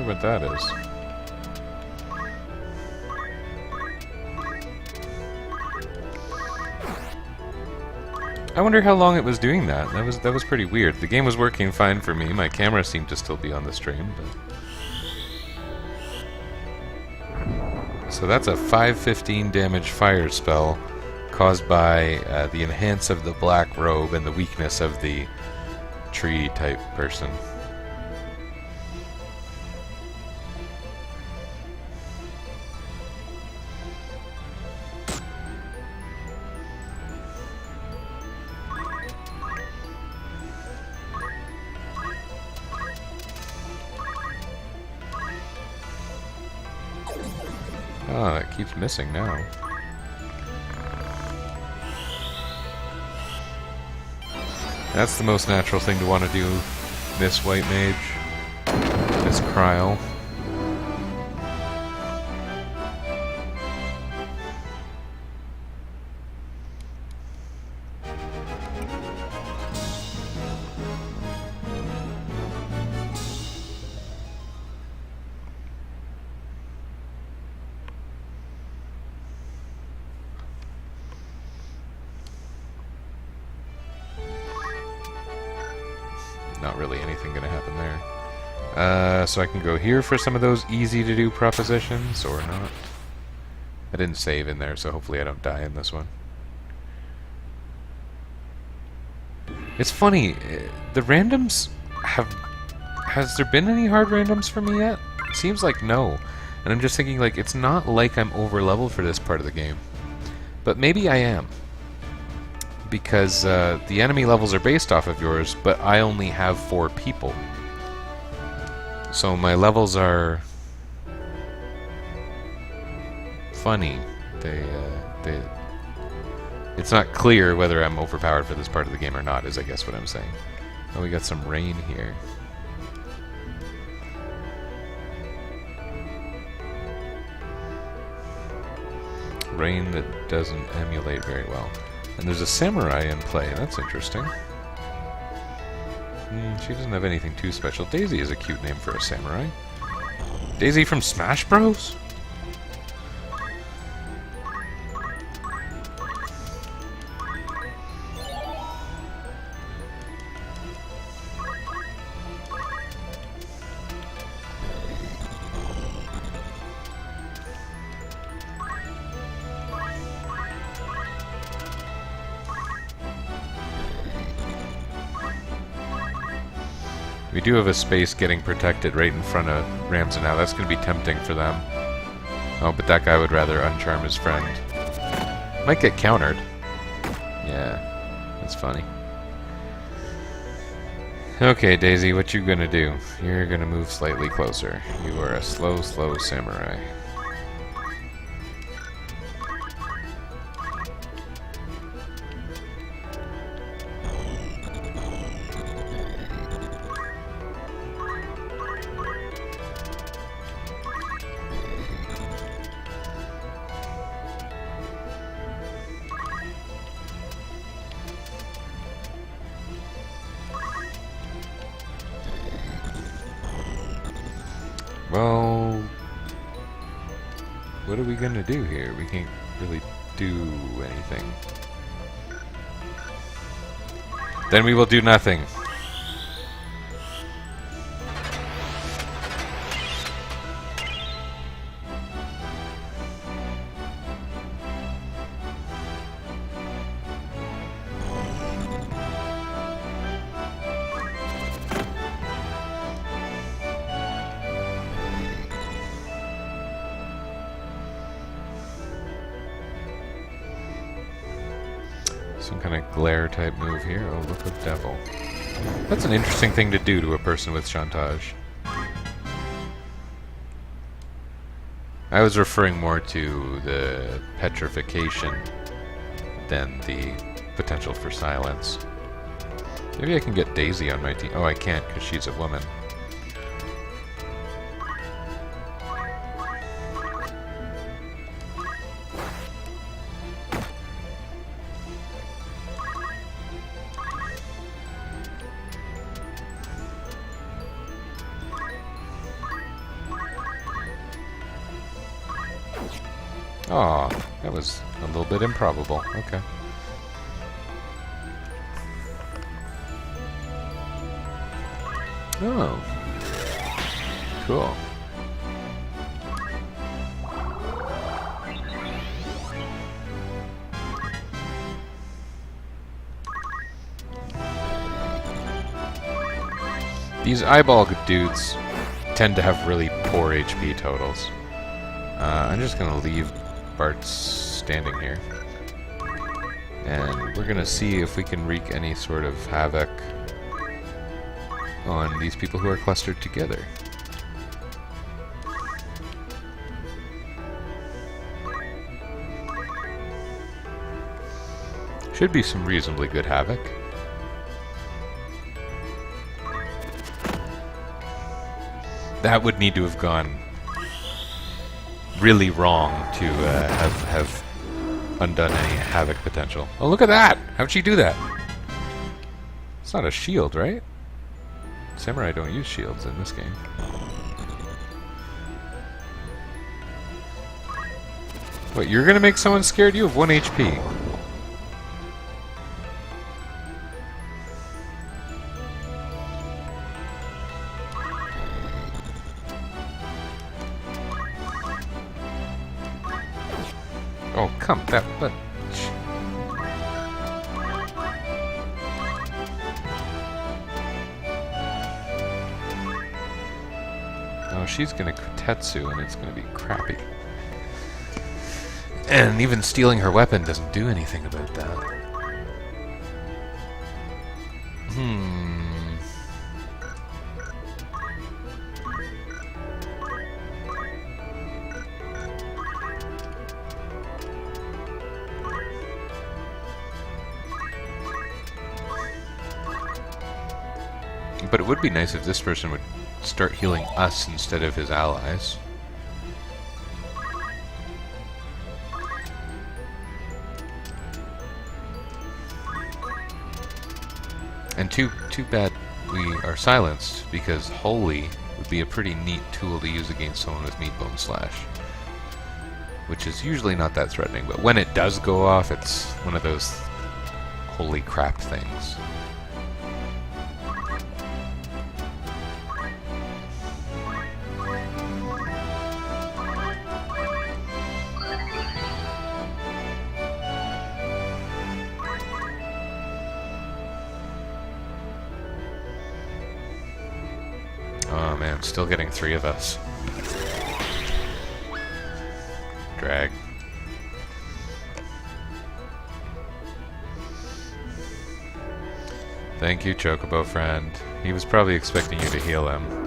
wonder what that is. I wonder how long it was doing that. That was pretty weird. The game was working fine for me. My camera seemed to still be on the stream, but... So that's a 515 damage fire spell caused by the enhance of the black robe and the weakness of the tree type person. Oh, that keeps missing now. That's the most natural thing to want to do, Miss White Mage. Miss Kryl. Not really anything going to happen there. So I can go here for some of those easy-to-do propositions, or not. I didn't save in there, so hopefully I don't die in this one. It's funny, the randoms have... Has there been any hard randoms for me yet? It seems like no. And I'm just thinking, like, it's not like I'm over-leveled for this part of the game. But maybe I am. Because the enemy levels are based off of yours, but I only have 4 people. So my levels are funny. It's not clear whether I'm overpowered for this part of the game or not, is I guess what I'm saying. Oh, we got some rain here. Rain that doesn't emulate very well. And there's a samurai in play. That's interesting. She doesn't have anything too special. Daisy is a cute name for a samurai. Daisy from Smash Bros? We do have a space getting protected right in front of Ramsey now. That's going to be tempting for them. Oh, but that guy would rather uncharm his friend. Might get countered. Yeah, that's funny. Okay, Daisy, what you gonna do? You're gonna move slightly closer. You are a slow, slow samurai. Well, what are we gonna do here? We can't really do anything. Then we will do nothing. Some kind of glare type move here. Oh, look of devil. That's an interesting thing to do to a person with chantage. I was referring more to the petrification than the potential for silence. Maybe I can get Daisy on my team. Oh, I can't because she's a woman. Aw, that was a little bit improbable. Okay. Oh. Cool. These eyeball dudes tend to have really poor HP totals. I'm just gonna leave Bart standing here. And we're gonna see if we can wreak any sort of havoc on these people who are clustered together. Should be some reasonably good havoc. That would need to have gone really wrong to have undone any havoc potential. Oh, look at that! How'd she do that? It's not a shield, right? Samurai don't use shields in this game. What, you're gonna make someone scared? You have 1 HP. Oh, come, that, but... Oh, she's gonna Kutetsu, and it's gonna be crappy. And even stealing her weapon doesn't do anything about that. But it would be nice if this person would start healing us instead of his allies. And too bad we are silenced, because Holy would be a pretty neat tool to use against someone with Meat Bone Slash. Which is usually not that threatening, but when it does go off, it's one of those holy crap things. Oh man, still getting 3 of us. Drag. Thank you, Chocobo friend. He was probably expecting you to heal him.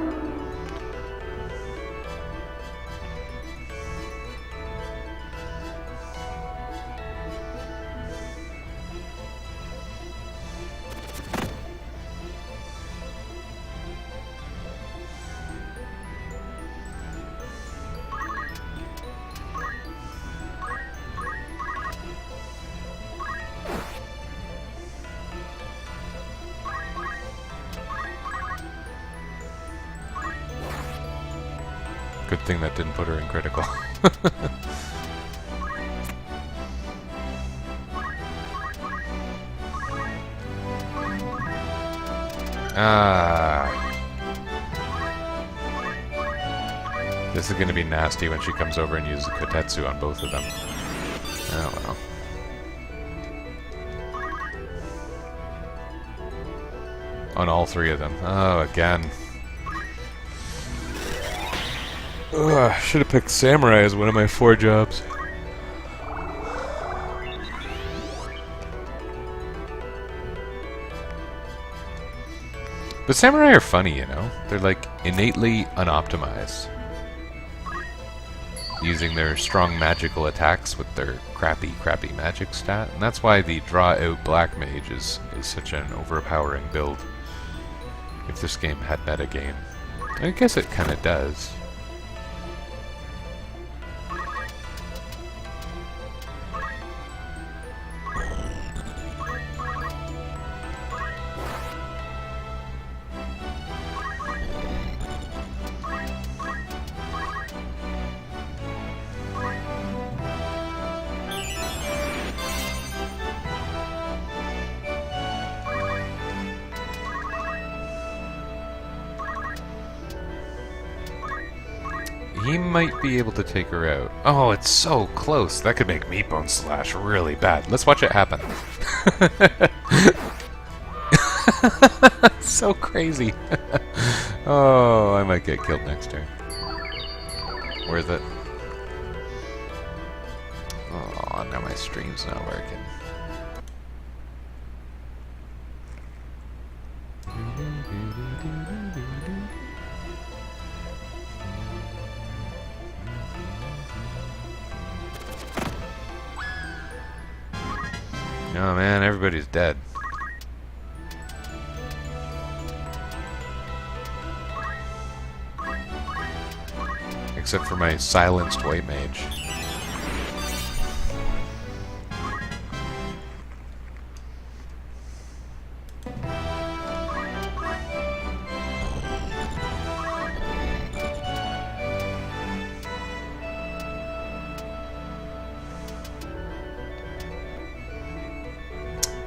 Good thing that didn't put her in critical. This is going to be nasty when she comes over and uses Kotetsu on both of them. Oh well. On all 3 of them. Oh, again. Ugh, should have picked Samurai as one of my 4 jobs. But Samurai are funny, you know? They're like innately unoptimized. Using their strong magical attacks with their crappy magic stat. And that's why the draw out Black Mage is such an overpowering build. If this game had metagame. I guess it kinda does. he might be able to take her out. Oh, it's so close. That could make Meatbone Slash really bad. Let's watch it happen. So crazy. Oh, I might get killed next turn. Worth it. Oh, now my stream's not working. Oh man, everybody's dead. Except for my silenced white mage.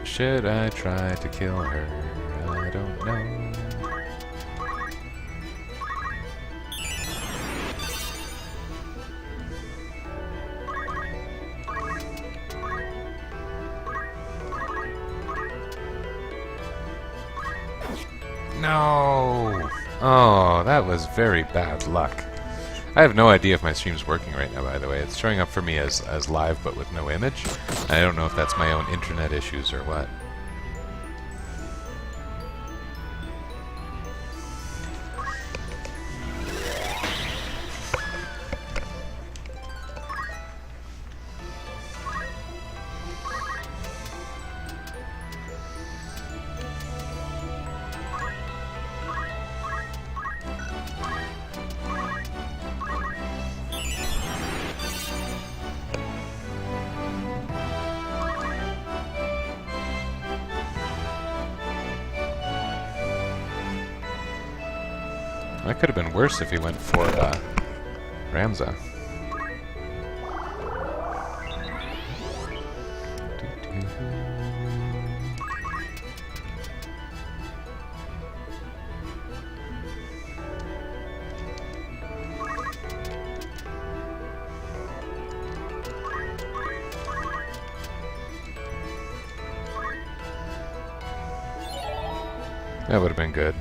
Should I try to kill her? I don't know. No! Oh, that was very bad luck. I have no idea if my stream's working right now, by the way. It's showing up for me as live, but with no image. I don't know if that's my own internet issues or what. That could have been worse if he went for Ramza. That would have been good.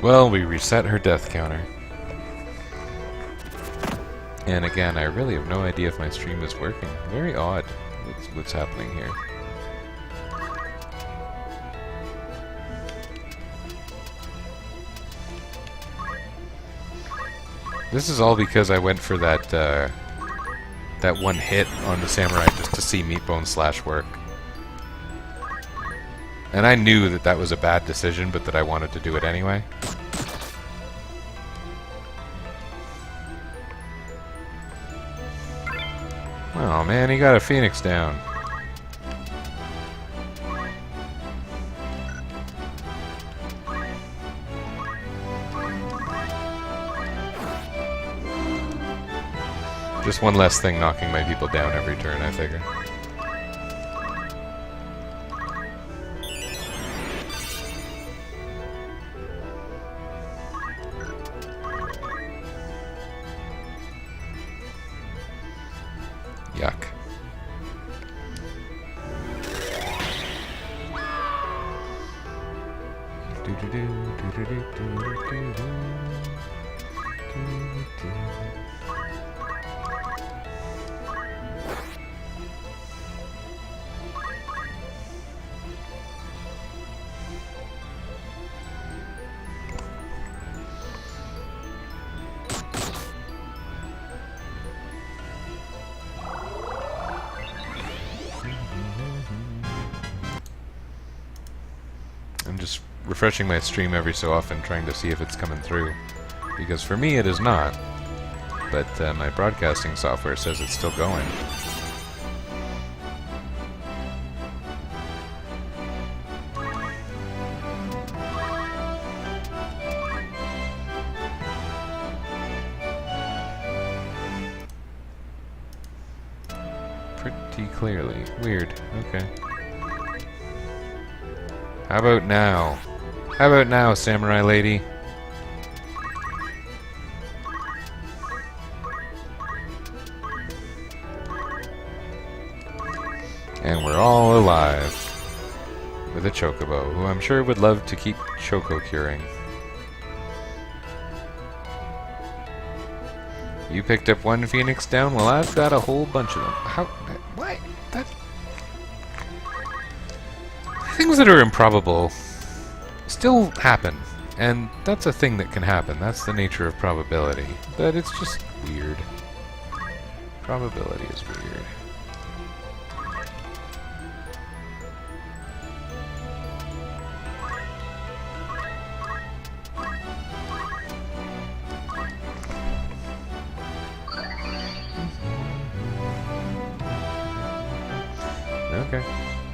Well, we reset her death counter. And again, I really have no idea if my stream is working. Very odd what's happening here. This is all because I went for that that one hit on the samurai just to see Meatbone Slash work. And I knew that that was a bad decision, but that I wanted to do it anyway. Oh man, he got a Phoenix down. Just one less thing knocking my people down every turn, I figure. Yuck. just refreshing my stream every so often, trying to see if it's coming through. Because for me, it is not. But my broadcasting software says it's still going. Pretty clearly. Weird. Okay. How about now? How about now, samurai lady? And we're all alive. With a chocobo, who I'm sure would love to keep choco curing. You picked up one phoenix down? Well, I've got a whole bunch of them. How? What? That... Things that are improbable still happen. And that's a thing that can happen. That's the nature of probability. But it's just weird. Probability is weird. Okay.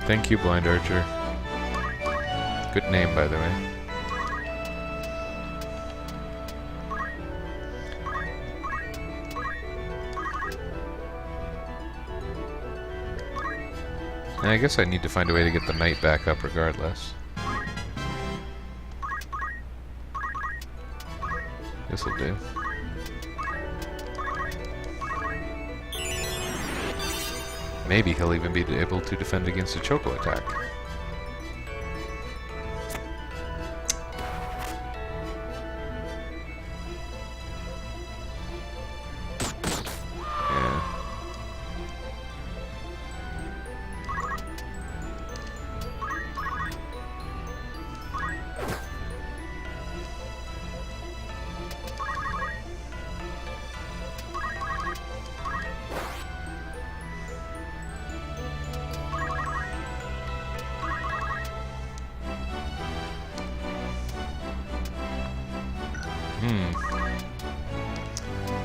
Thank you, Blind Archer. Good name, by the way. And I guess I need to find a way to get the knight back up regardless. This'll do. Maybe he'll even be able to defend against a choco attack. Yeah.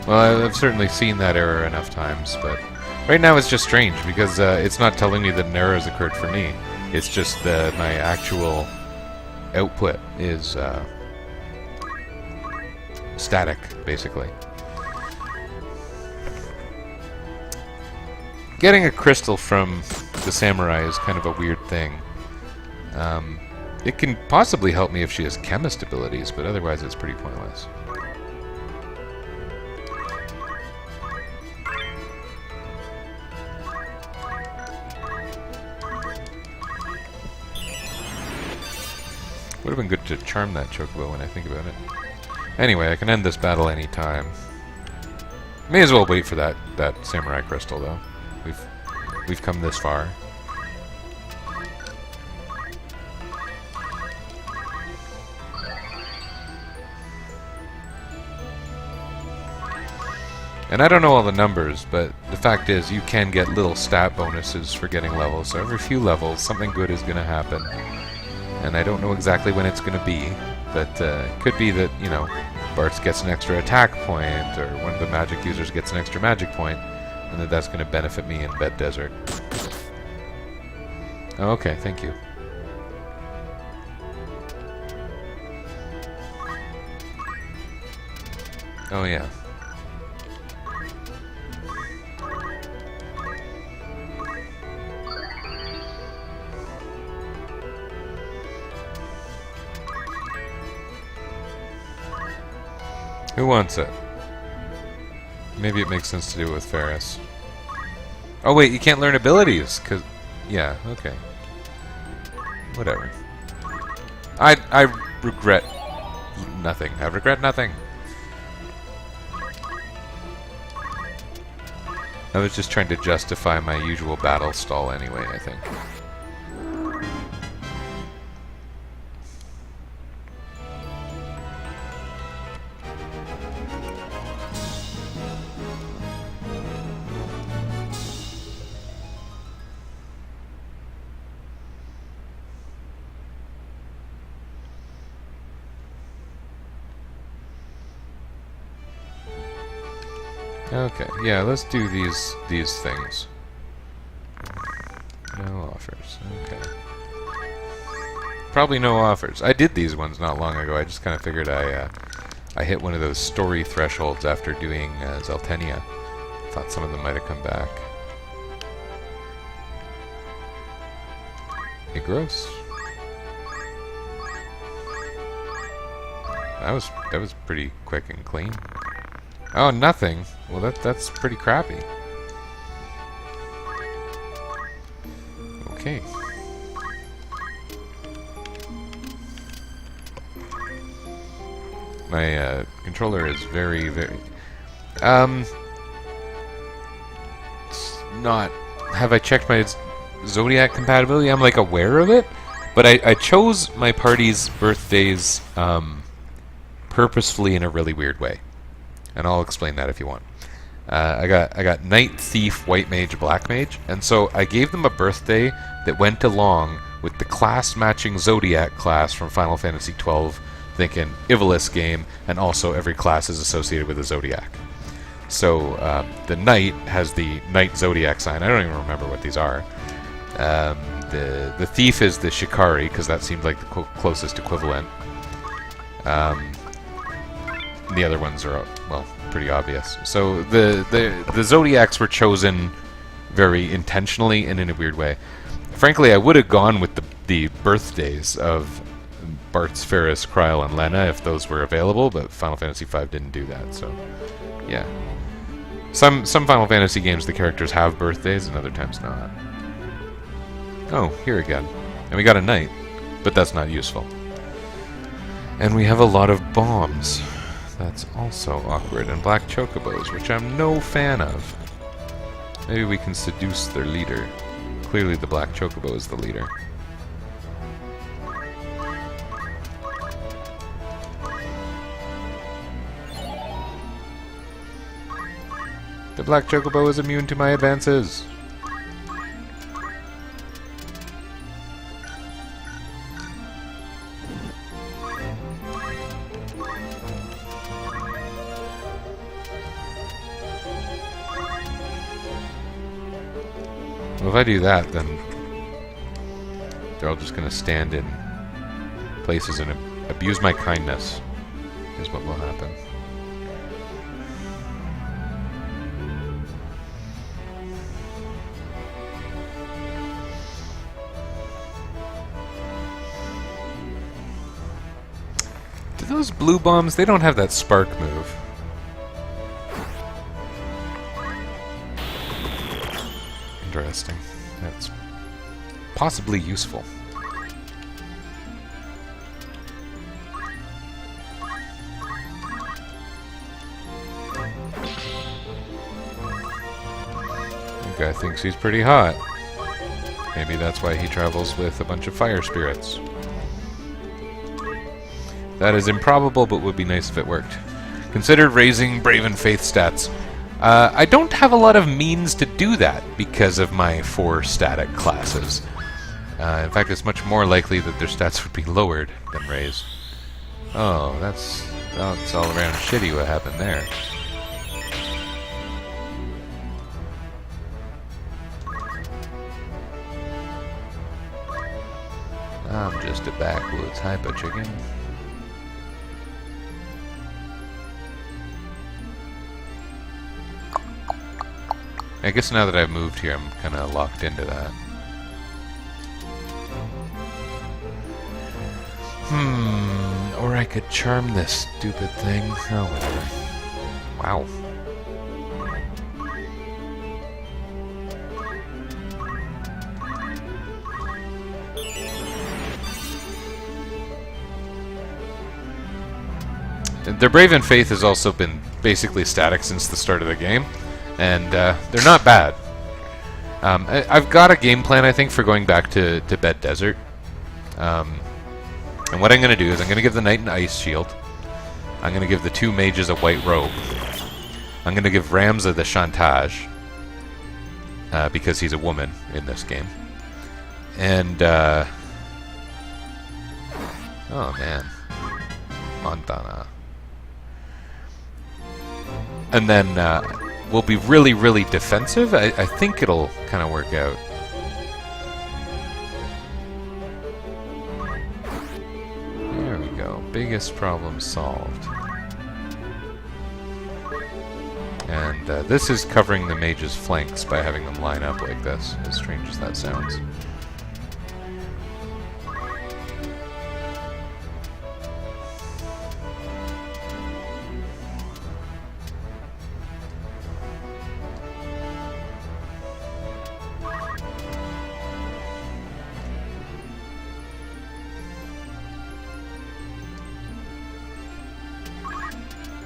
Well, I've certainly seen that error enough times, but right now it's just strange because it's not telling me that an error has occurred for me. It's just that my actual output is static, basically. Getting a crystal from the samurai is kind of a weird thing. It can possibly help me if she has chemist abilities, but otherwise it's pretty pointless. Would have been good to charm that chocobo when I think about it. Anyway, I can end this battle any time. May as well wait for that samurai crystal, though. We've come this far. And I don't know all the numbers, but the fact is you can get little stat bonuses for getting levels. So every few levels, something good is going to happen. And I don't know exactly when it's going to be, but it could be that, you know, Bartz gets an extra attack point, or one of the magic users gets an extra magic point, and that's going to benefit me in Bed Desert. Oh, okay, thank you. Oh, yeah. Who wants it? Maybe it makes sense to do it with Ferris. Oh wait, you can't learn abilities, cause... Yeah, okay. Whatever. I regret nothing. I regret nothing. I was just trying to justify my usual battle stall anyway, I think. Okay, yeah, let's do these things. No offers. Okay. Probably no offers. I did these ones not long ago. I just kind of figured I hit one of those story thresholds after doing Zeltenia. Thought some of them might have come back. Hey, gross. That was pretty quick and clean. Oh, nothing. Well, that's pretty crappy. Okay. My controller is very. It's not. Have I checked my Zodiac compatibility? I'm like aware of it, but I chose my party's birthdays purposefully in a really weird way, and I'll explain that if you want. I got Knight, Thief, White Mage, Black Mage, and so I gave them a birthday that went along with the class-matching Zodiac class from Final Fantasy XII, thinking Ivalice game, and also every class is associated with a Zodiac. So the Knight has the Knight Zodiac sign. I don't even remember what these are. The Thief is the Shikari, because that seemed like the closest equivalent. The other ones are, well, pretty obvious. So the Zodiacs were chosen very intentionally and in a weird way. Frankly, I would have gone with the birthdays of Bartz, Ferris, Kryl, and Lena if those were available, but Final Fantasy V didn't do that, so yeah. Some Final Fantasy games, the characters have birthdays, and other times not. Oh, here again. And we got a Knight, but that's not useful. And we have a lot of bombs. That's also awkward. And black chocobos, which I'm no fan of. Maybe we can seduce their leader. Clearly the black chocobo is the leader. The black chocobo is immune to my advances. Well, if I do that, then they're all just going to stand in places and abuse my kindness, is what will happen. Do those blue bombs, they don't have that spark move. Interesting. That's possibly useful. The guy thinks he's pretty hot. Maybe that's why he travels with a bunch of fire spirits. That is improbable, but would be nice if it worked. Considered raising Brave and Faith stats. I don't have a lot of means to do that because of my 4 static classes. In fact, it's much more likely that their stats would be lowered than raised. Oh, that's all around shitty what happened there. I'm just a backwoods hyper chicken. I guess now that I've moved here, I'm kind of locked into that. Or I could charm this stupid thing. Oh, whatever. Wow. Their Brave and Faith has also been basically static since the start of the game. And they're not bad. I've got a game plan, I think, for going back to Bed Desert. And what I'm going to do is I'm going to give the Knight an Ice Shield. I'm going to give the 2 Mages a White Robe. I'm going to give Ramza the Chantage. Because he's a woman in this game. And, oh, man. Montana. And then, will be really, really defensive. I think it'll kind of work out. There we go. Biggest problem solved. And this is covering the mage's flanks by having them line up like this, as strange as that sounds.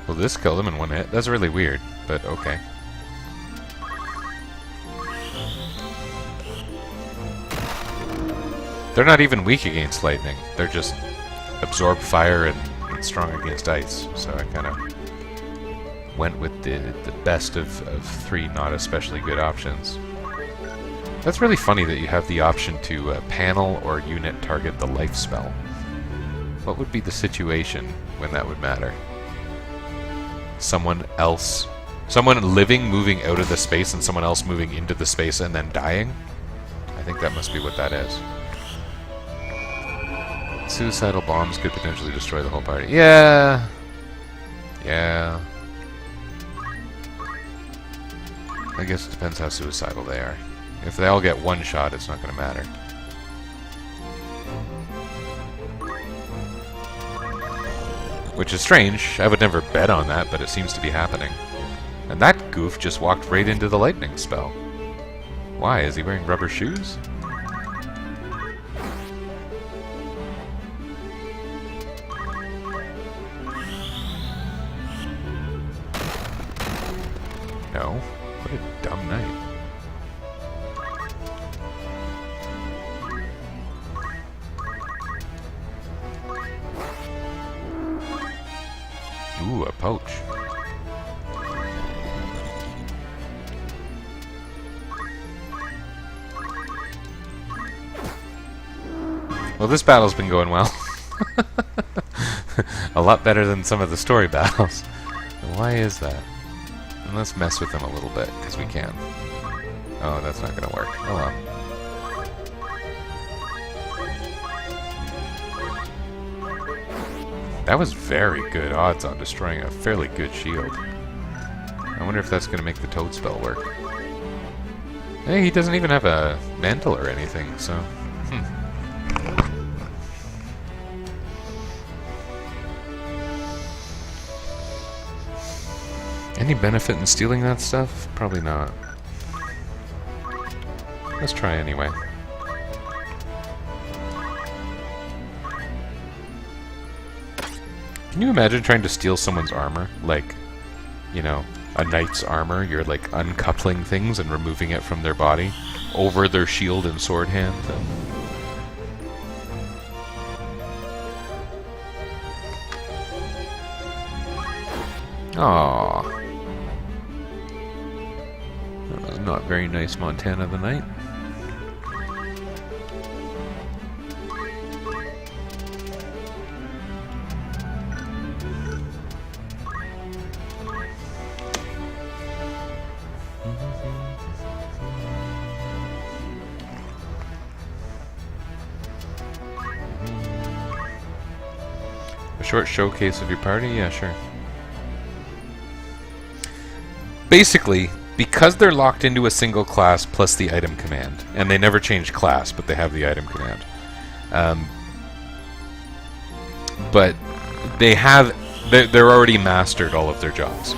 Well, this killed him in one hit. That's really weird, but okay. They're not even weak against lightning. They're just absorb fire and strong against ice. So I kind of went with the best of three not especially good options. That's really funny that you have the option to panel or unit target the life spell. What would be the situation when that would matter? Someone living moving out of the space and someone else moving into the space and then dying? I think that must be what that is. Suicidal bombs could potentially destroy the whole party. Yeah. Yeah. I guess it depends how suicidal they are. If they all get one shot, it's not going to matter. Which is strange. I would never bet on that, but it seems to be happening. And that goof just walked right into the lightning spell. Why? Is he wearing rubber shoes? No. What a dumb night. Ooh, a poach. Well, this battle's been going well. A lot better than some of the story battles. Why is that? And let's mess with them a little bit, because we can. Oh, that's not going to work. Oh well. That was very good odds on destroying a fairly good shield. I wonder if that's going to make the toad spell work. Hey, he doesn't even have a mantle or anything, so... Any benefit in stealing that stuff? Probably not. Let's try anyway. Can you imagine trying to steal someone's armor? Like, you know, a knight's armor. You're like uncoupling things and removing it from their body over their shield and sword hand. Aww. That was not very nice, Montana the Knight. A short showcase of your party? Yeah, sure. Basically, because they're locked into a single class plus the item command, and they never change class, but they have the item command. But they're already mastered all of their jobs.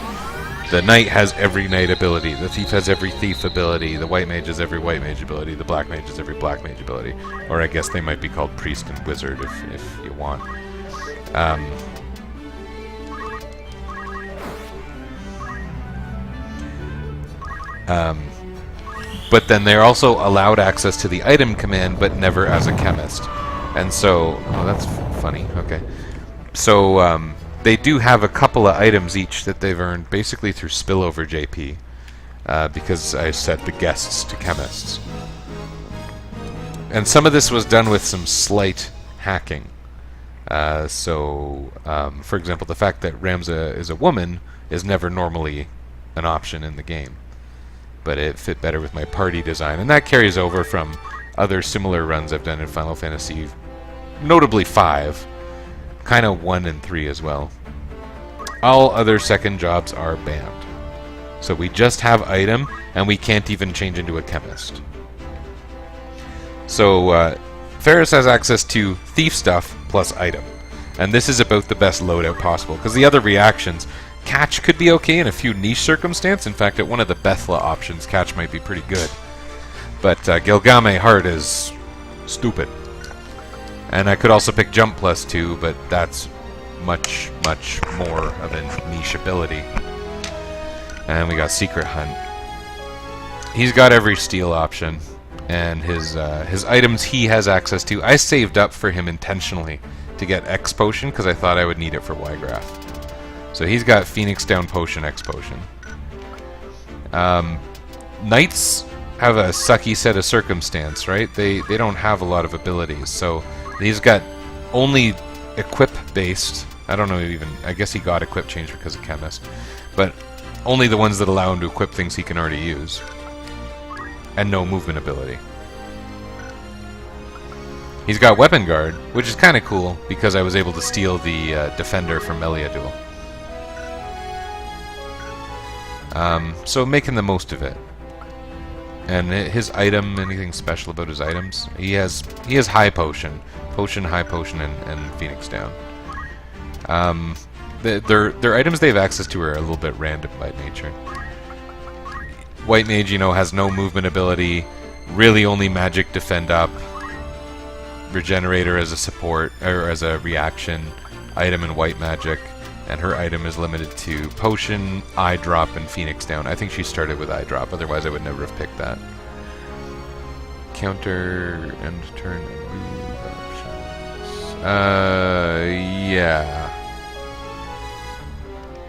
The knight has every knight ability, the thief has every thief ability, the white mage has every white mage ability, the black mage has every black mage ability. Or I guess they might be called priest and wizard if you want. But then they're also allowed access to the item command, but never as a chemist. And so, oh, that's funny. Okay, so they do have a couple of items each that they've earned basically through spillover JP, because I set the guests to chemists. And some of this was done with some slight hacking. For example, the fact that Ramza is a woman is never normally an option in the game. But it fit better with my party design, and that carries over from other similar runs I've done in Final Fantasy, notably 5, kind of 1 and 3 as well. All other second jobs are banned. So we just have item, and we can't even change into a chemist. So Ferris has access to thief stuff plus item. And this is about the best loadout possible, because the other reactions, catch could be okay in a few niche circumstances. In fact, at one of the Bethla options, catch might be pretty good. But Gilgame Heart is stupid. And I could also pick jump plus 2, but that's much, much more of a niche ability. And we got Secret Hunt. He's got every steal option, and his items he has access to. I saved up for him intentionally to get X Potion, because I thought I would need it for Y-Graph. So he's got Phoenix Down Potion, X Potion. Knights have a sucky set of circumstance, right? They don't have a lot of abilities, so he's got only equip-based. I don't know even. I guess he got equip change because of Chemist, but only the ones that allow him to equip things he can already use, and no movement ability. He's got Weapon Guard, which is kind of cool because I was able to steal the Defender from Meliadul. So making the most of it. And his item, anything special about his items? He has High Potion, High Potion, and Phoenix Down. Their items they have access to are a little bit random by nature. White Mage, has no movement ability, really only magic defend up, Regenerator as a support, or as a reaction, item in White Magic, and her item is limited to Potion, Eye Drop, and Phoenix Down. I think she started with Eye Drop, otherwise I would never have picked that. Counter, end turn, and move options. Yeah.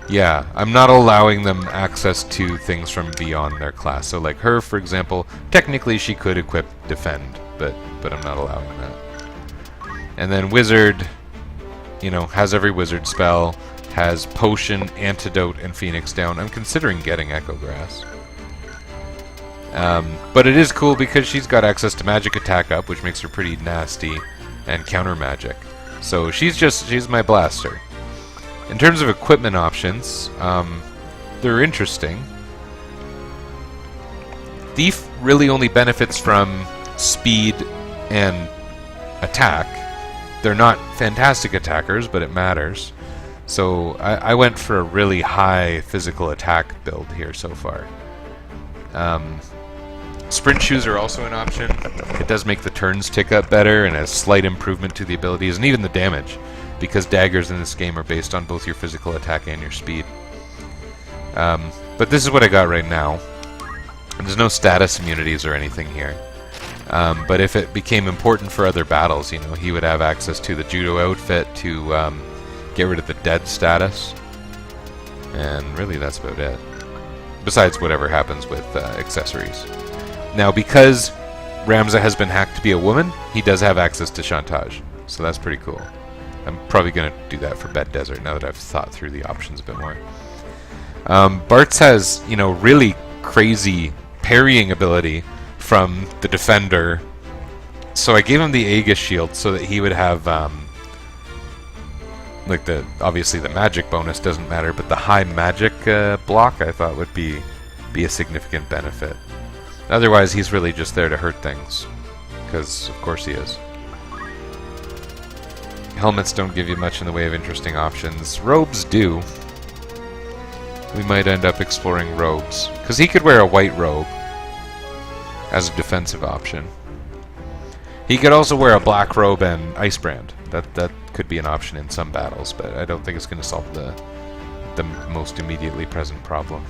Yeah, I'm not allowing them access to things from beyond their class. So like her, for example, technically she could equip Defend, but I'm not allowing that. And then Wizard, has every Wizard spell, has Potion, Antidote, and Phoenix Down. I'm considering getting Echo Grass. But it is cool because she's got access to Magic Attack Up, which makes her pretty nasty, and Counter Magic. So she's my blaster. In terms of equipment options, they're interesting. Thief really only benefits from speed and attack. They're not fantastic attackers, but it matters. So I went for a really high physical attack build here so far. Sprint shoes are also an option. It does make the turns tick up better and a slight improvement to the abilities and even the damage, because daggers in this game are based on both your physical attack and your speed. But this is what I got right now. There's no status immunities or anything here. But if it became important for other battles, he would have access to the Judo outfit to get rid of the dead status. And really that's about it. Besides whatever happens with accessories. Now, because Ramza has been hacked to be a woman, he does have access to Chantage. So that's pretty cool. I'm probably going to do that for Bed Desert now that I've thought through the options a bit more. Bartz has, really crazy parrying ability from the Defender. So I gave him the Aegis Shield so that he would have, obviously the magic bonus doesn't matter, but the high magic block I thought would be a significant benefit. Otherwise, he's really just there to hurt things, because of course he is. Helmets don't give you much in the way of interesting options. Robes do. We might end up exploring robes, because he could wear a white robe as a defensive option. He could also wear a black robe and Icebrand. That could be an option in some battles, but I don't think it's going to solve the most immediately present problem.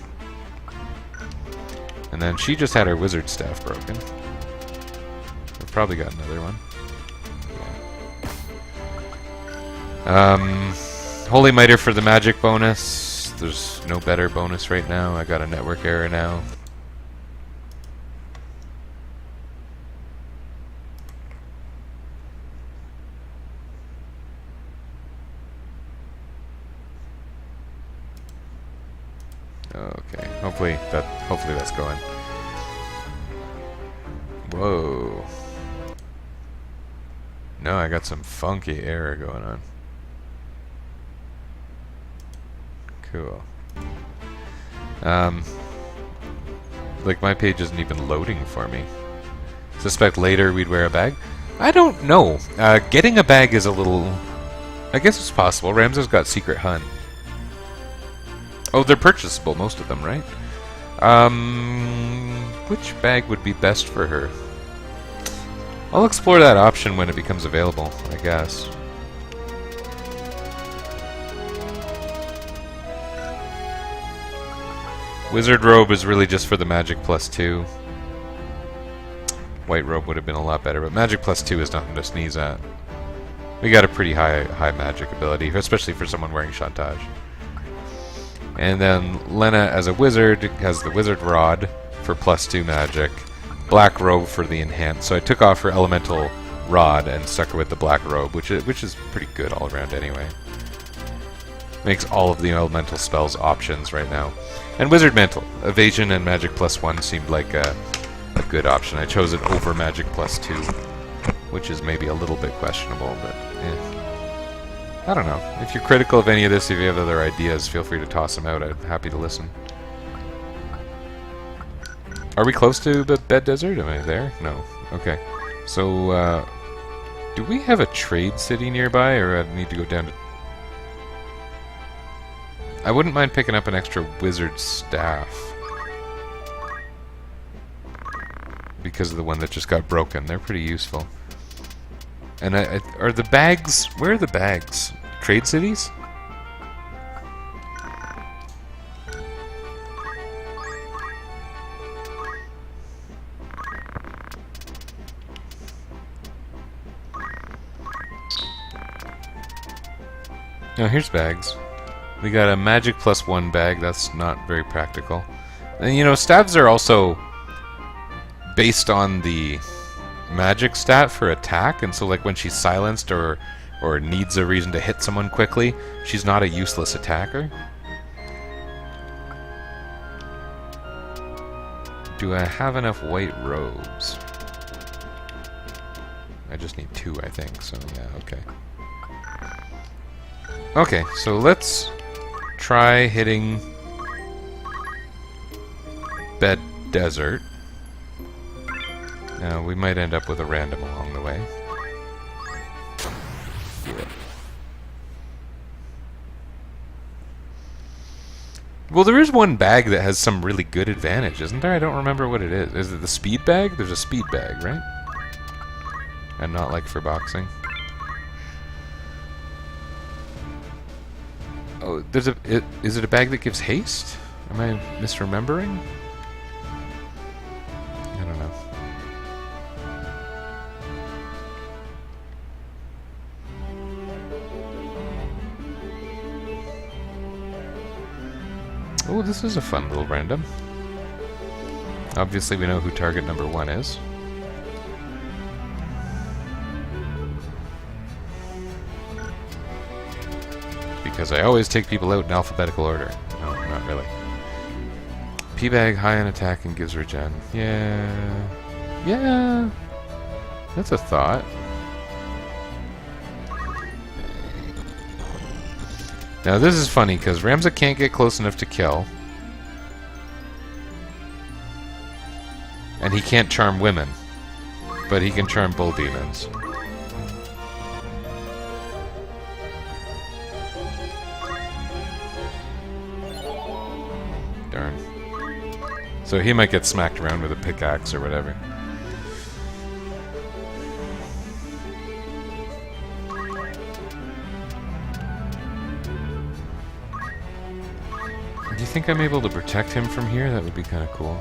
And then she just had her wizard staff broken. We've probably got another one. Yeah. Holy Miter for the magic bonus. There's no better bonus right now. I got a network error now. Okay. hopefully that's going. Whoa. No, I got some funky error going on. Cool. Like my page isn't even loading for me. Suspect later we'd wear a bag? I don't know. Getting a bag is a little... I guess it's possible. Ramza's got Secret Hunt. Oh, they're purchasable, most of them, right? Which bag would be best for her? I'll explore that option when it becomes available, I guess. Wizard robe is really just for the magic +2. White robe would have been a lot better, but magic +2 is nothing to sneeze at. We got a pretty high magic ability, especially for someone wearing Chantage. And then Lena, as a wizard, has the wizard rod for +2 magic, black robe for the enhance. So I took off her elemental rod and stuck her with the black robe, which is pretty good all around anyway. Makes all of the elemental spells options right now. And wizard mantle, evasion and magic +1 seemed like a good option. I chose it over magic +2, which is maybe a little bit questionable, but I don't know. If you're critical of any of this, if you have other ideas, feel free to toss them out. I'm happy to listen. Are we close to the Bed Desert? Am I there? No. Okay. So, do we have a trade city nearby, or I need to go down to... I wouldn't mind picking up an extra wizard staff. Because of the one that just got broken. They're pretty useful. And are the bags... Where are the bags? Trade cities? Oh, here's bags. We got a magic +1 bag. That's not very practical. And you know, stabs are also based on the magic stat for attack, and so like when she's silenced or needs a reason to hit someone quickly, she's not a useless attacker. Do I have enough white robes? I just need 2, I think, so yeah, okay. Okay, so let's try hitting Bed Desert. Now, we might end up with a random along the way. Yeah. Well, there is one bag that has some really good advantage, isn't there? I don't remember what it is. Is it the speed bag? There's a speed bag, right? And not like for boxing. Oh, there's a... is it a bag that gives haste? Am I misremembering? I don't know. Oh, this is a fun little random. Obviously we know who target number 1 is. Because I always take people out in alphabetical order. No, not really. P-bag high on attack and gives regen. Yeah. Yeah. That's a thought. Now this is funny because Ramza can't get close enough to kill. And he can't charm women. But he can charm bull demons. Darn. So he might get smacked around with a pickaxe or whatever. Do you think I'm able to protect him from here? That would be kind of cool.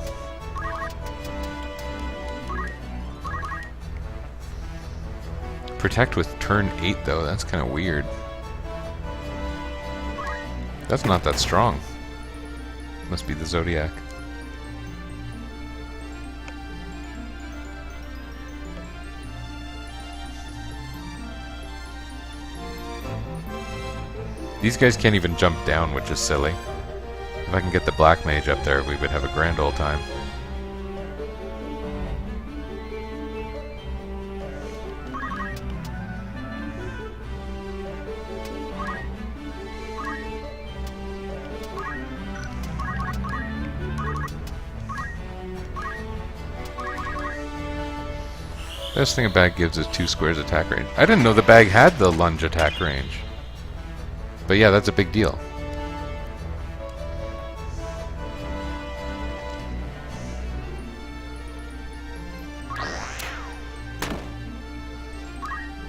Protect with turn 8 though, that's kind of weird. That's not that strong. Must be the Zodiac. These guys can't even jump down, which is silly. If I can get the black mage up there, we would have a grand old time. Best thing a bag gives is 2 squares attack range. I didn't know the bag had the lunge attack range. But yeah, that's a big deal.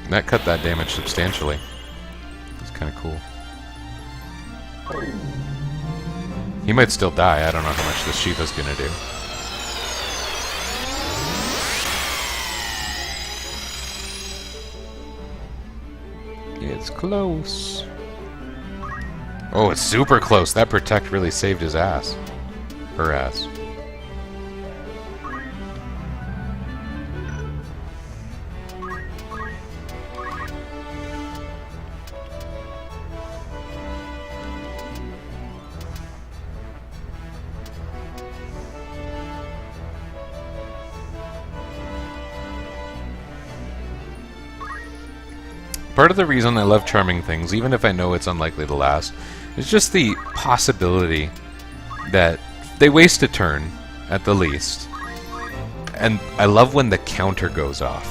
And that cut that damage substantially. It's kind of cool. He might still die. I don't know how much this Shiva's gonna do. It's close. Oh, it's super close. That protect really saved his ass. Her ass. Part of the reason I love charming things, even if I know it's unlikely to last, is just the possibility that they waste a turn, at the least. And I love when the counter goes off.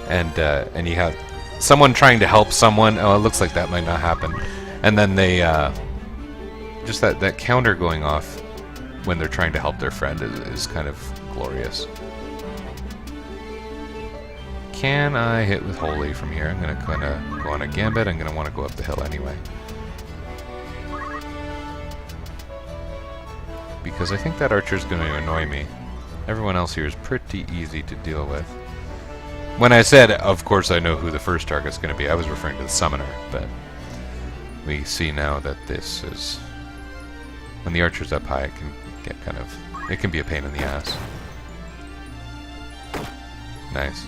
And you have someone trying to help someone. Oh, it looks like that might not happen. And then they, just that counter going off when they're trying to help their friend is kind of glorious. Can I hit with Holy from here? I'm going to kind of go on a Gambit. I'm going to want to go up the hill anyway. Because I think that Archer's going to annoy me. Everyone else here is pretty easy to deal with. When I said, of course I know who the first target's going to be, I was referring to the Summoner, but we see now that this is... When the Archer's up high, it can get kind of... It can be a pain in the ass. Nice.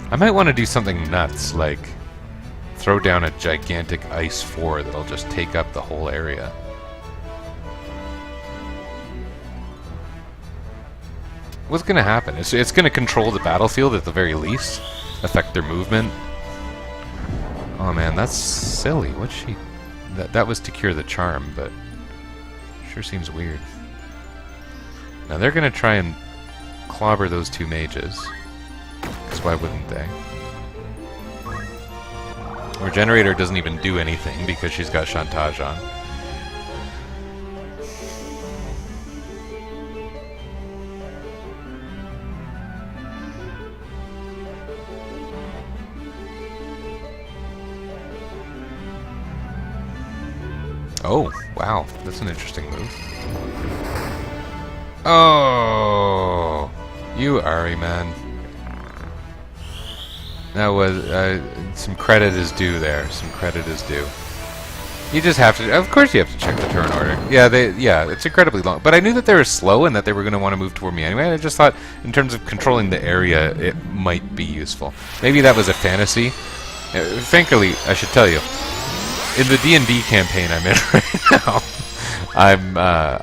I might want to do something nuts, like throw down a gigantic Ice 4 that'll just take up the whole area. What's going to happen? It's going to control the battlefield at the very least, affect their movement. Oh man, that's silly. What's she... That was to cure the charm, but sure seems weird. Now they're going to try and clobber those 2 mages. Because why wouldn't they? Regenerator doesn't even do anything because she's got Chantage on. Oh, wow. That's an interesting move. Oh! You Ari, man. That was... some credit is due there. Some credit is due. You just have to... Of course you have to check the turn order. Yeah, it's incredibly long. But I knew that they were slow and that they were going to want to move toward me anyway. And I just thought, in terms of controlling the area, it might be useful. Maybe that was a fantasy. Frankly, I should tell you, in the D&D campaign I'm in right now, I'm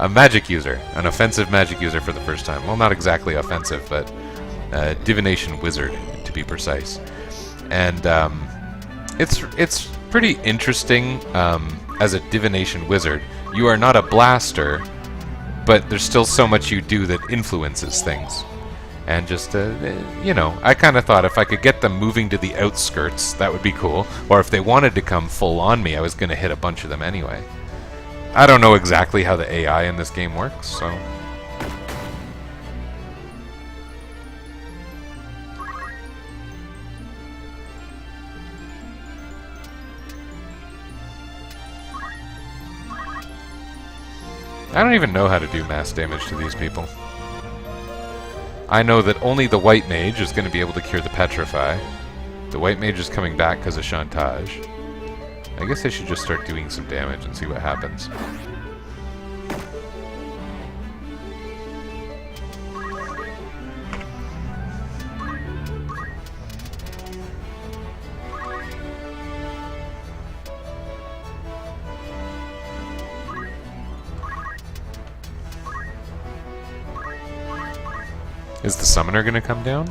a magic user. An offensive magic user for the first time. Well, not exactly offensive, but divination wizard, to be precise. And it's pretty interesting as a divination wizard. You are not a blaster, but there's still so much you do that influences things. And just, you know, I kind of thought if I could get them moving to the outskirts, that would be cool. Or if they wanted to come full on me, I was going to hit a bunch of them anyway. I don't know exactly how the AI in this game works, so... I don't even know how to do mass damage to these people. I know that only the white mage is going to be able to cure the Petrify. The white mage is coming back because of Chantage. I guess I should just start doing some damage and see what happens. Is the summoner going to come down?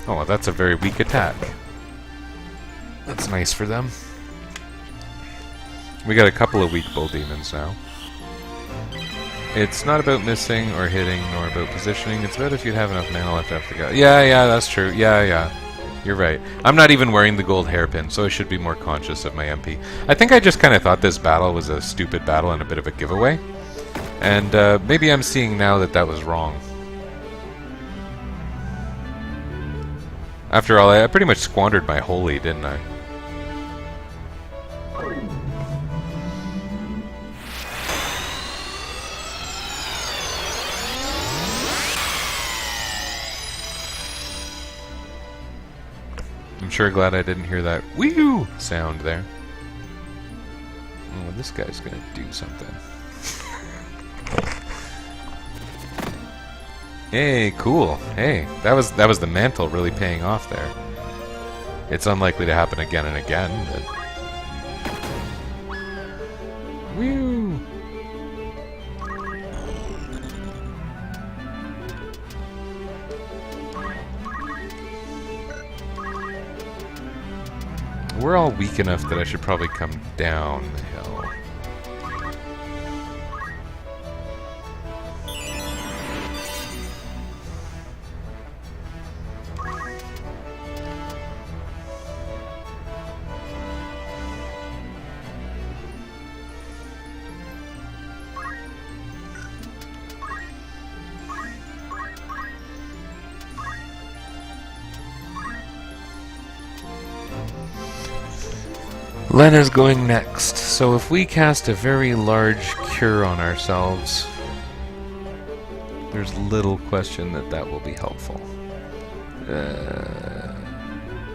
Oh, well, that's a very weak attack. That's nice for them. We got a couple of weak bull demons now. It's not about missing or hitting, nor about positioning. It's about if you'd have enough mana left after the go. Yeah, that's true. Yeah. You're right. I'm not even wearing the gold hairpin, so I should be more conscious of my MP. I think I just kind of thought this battle was a stupid battle and a bit of a giveaway. And maybe I'm seeing now that that was wrong. After all, I pretty much squandered my holy, didn't I? I'm sure glad I didn't hear that wee-oo sound there. Oh, this guy's gonna do something. Hey, cool. Hey, that was the mantle really paying off there. It's unlikely to happen again and again, but... Woo! We're all weak enough that I should probably come down the hill. Lena's going next, so if we cast a very large cure on ourselves, there's little question that that will be helpful.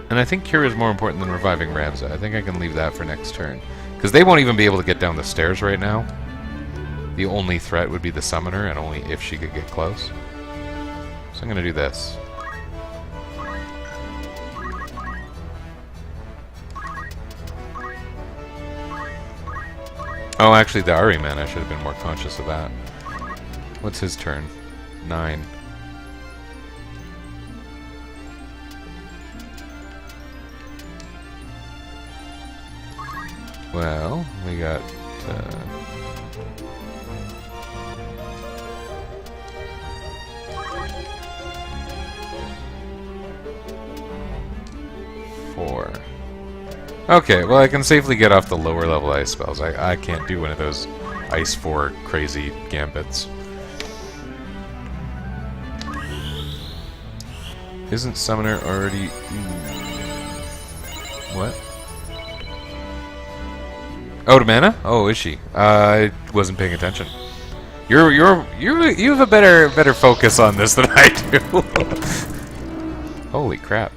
And I think cure is more important than reviving Ramza. I think I can leave that for next turn. Because they won't even be able to get down the stairs right now. The only threat would be the summoner, and only if she could get close. So I'm going to do this. Oh, actually, the Ari man, I should have been more conscious of that. What's his turn? 9. Well, we got... 4. Okay, well I can safely get off the lower level ice spells. I can't do one of those ice 4 crazy gambits. Isn't Summoner already... What? Out of mana? Oh, is she? I wasn't paying attention. You have a better focus on this than I do. Holy crap.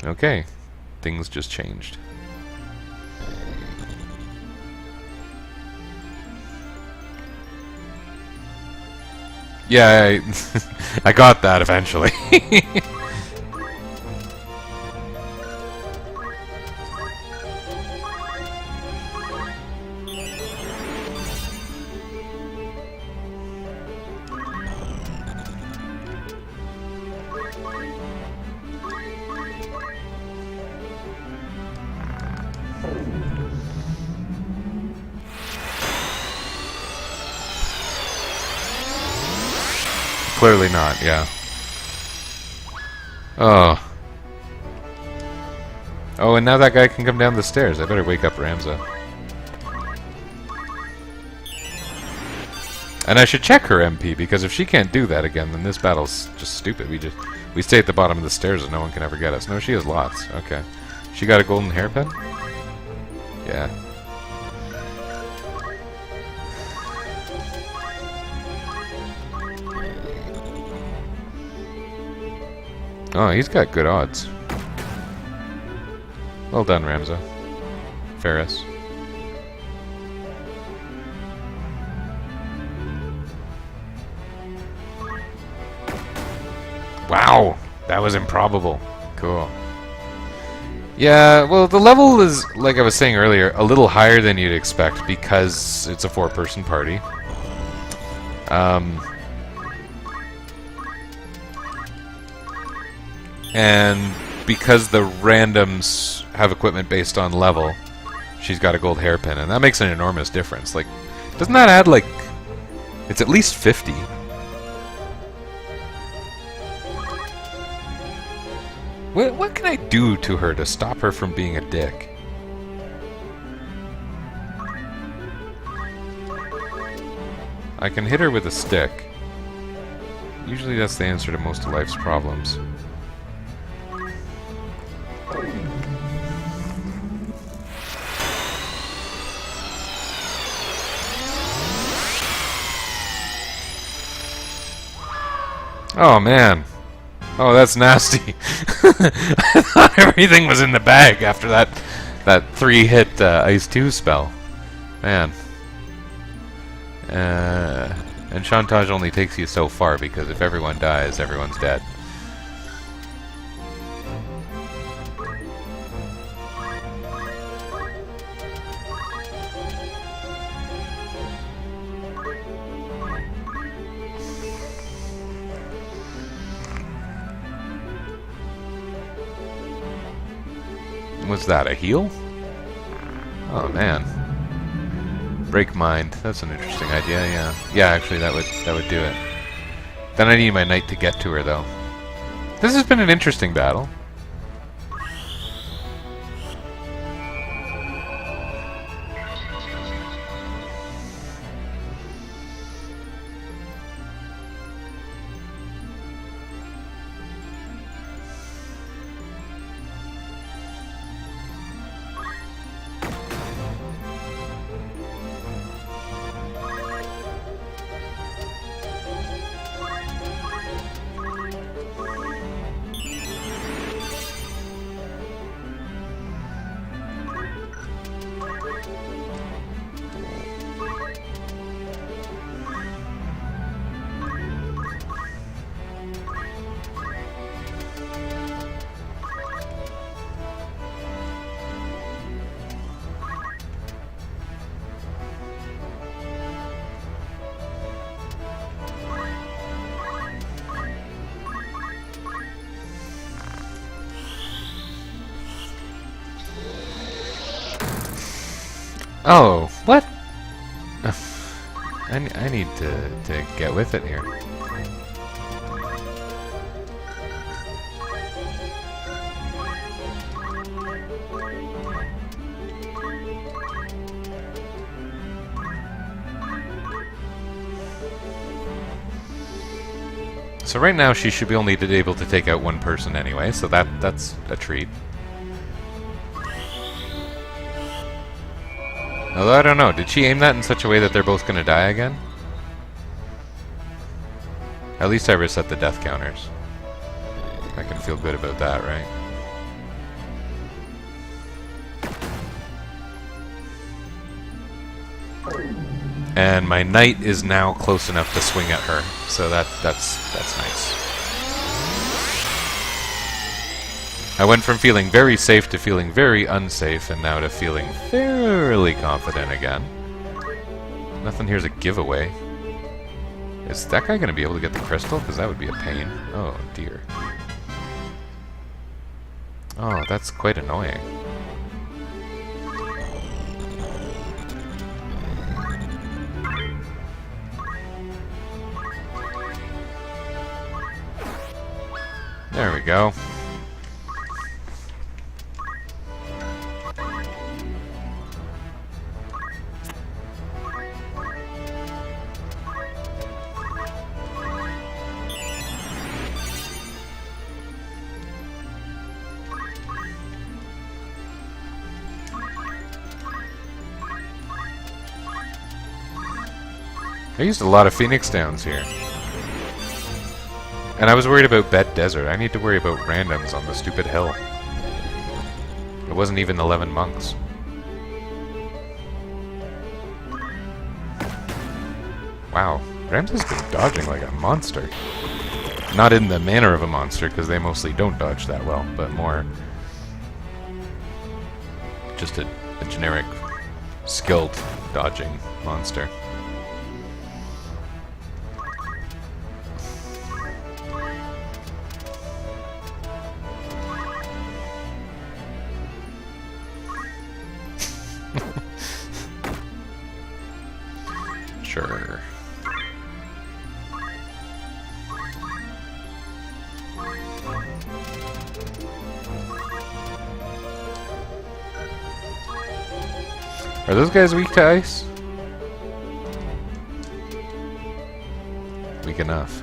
Okay. Things just changed. Yeah, I got that eventually. Clearly not, yeah. Oh. Oh, and now that guy can come down the stairs. I better wake up Ramza. And I should check her MP, because if she can't do that again, then this battle's just stupid. We stay at the bottom of the stairs and no one can ever get us. No, she has lots. Okay. She got a golden hairpin? Yeah. Oh, he's got good odds. Well done, Ramza. Ferris. Wow! That was improbable. Cool. Yeah, well, the level is, like I was saying earlier, a little higher than you'd expect because it's a 4-person party. And because the randoms have equipment based on level, she's got a gold hairpin, and that makes an enormous difference. Like, doesn't that add, like... It's at least 50. What can I do to her to stop her from being a dick? I can hit her with a stick. Usually that's the answer to most of life's problems. Oh man. Oh, that's nasty. I thought everything was in the bag after that 3-hit Ice 2 spell. Man. And Chantage only takes you so far, because if everyone dies, everyone's dead. Was that a heal? Oh man. Break mind. That's an interesting idea, yeah. Yeah, actually that would do it. Then I need my knight to get to her though. This has been an interesting battle. Oh, what? I need to get with it here. So right now she should be only able to take out one person anyway, so that's a treat. Although I don't know, did she aim that in such a way that they're both going to die again? At least I reset the death counters. I can feel good about that, right? And my knight is now close enough to swing at her, so that's nice. I went from feeling very safe to feeling very unsafe, and now to feeling fairly confident again. Nothing here's a giveaway. Is that guy going to be able to get the crystal? Because that would be a pain. Oh, dear. Oh, that's quite annoying. There we go. I used a lot of Phoenix Downs here. And I was worried about Bed Desert. I need to worry about randoms on the stupid hill. It wasn't even 11 monks. Wow, Rams has been dodging like a monster. Not in the manner of a monster, because they mostly don't dodge that well, but more just a generic skilled dodging monster. Sure. Are those guys weak to ice? Weak enough.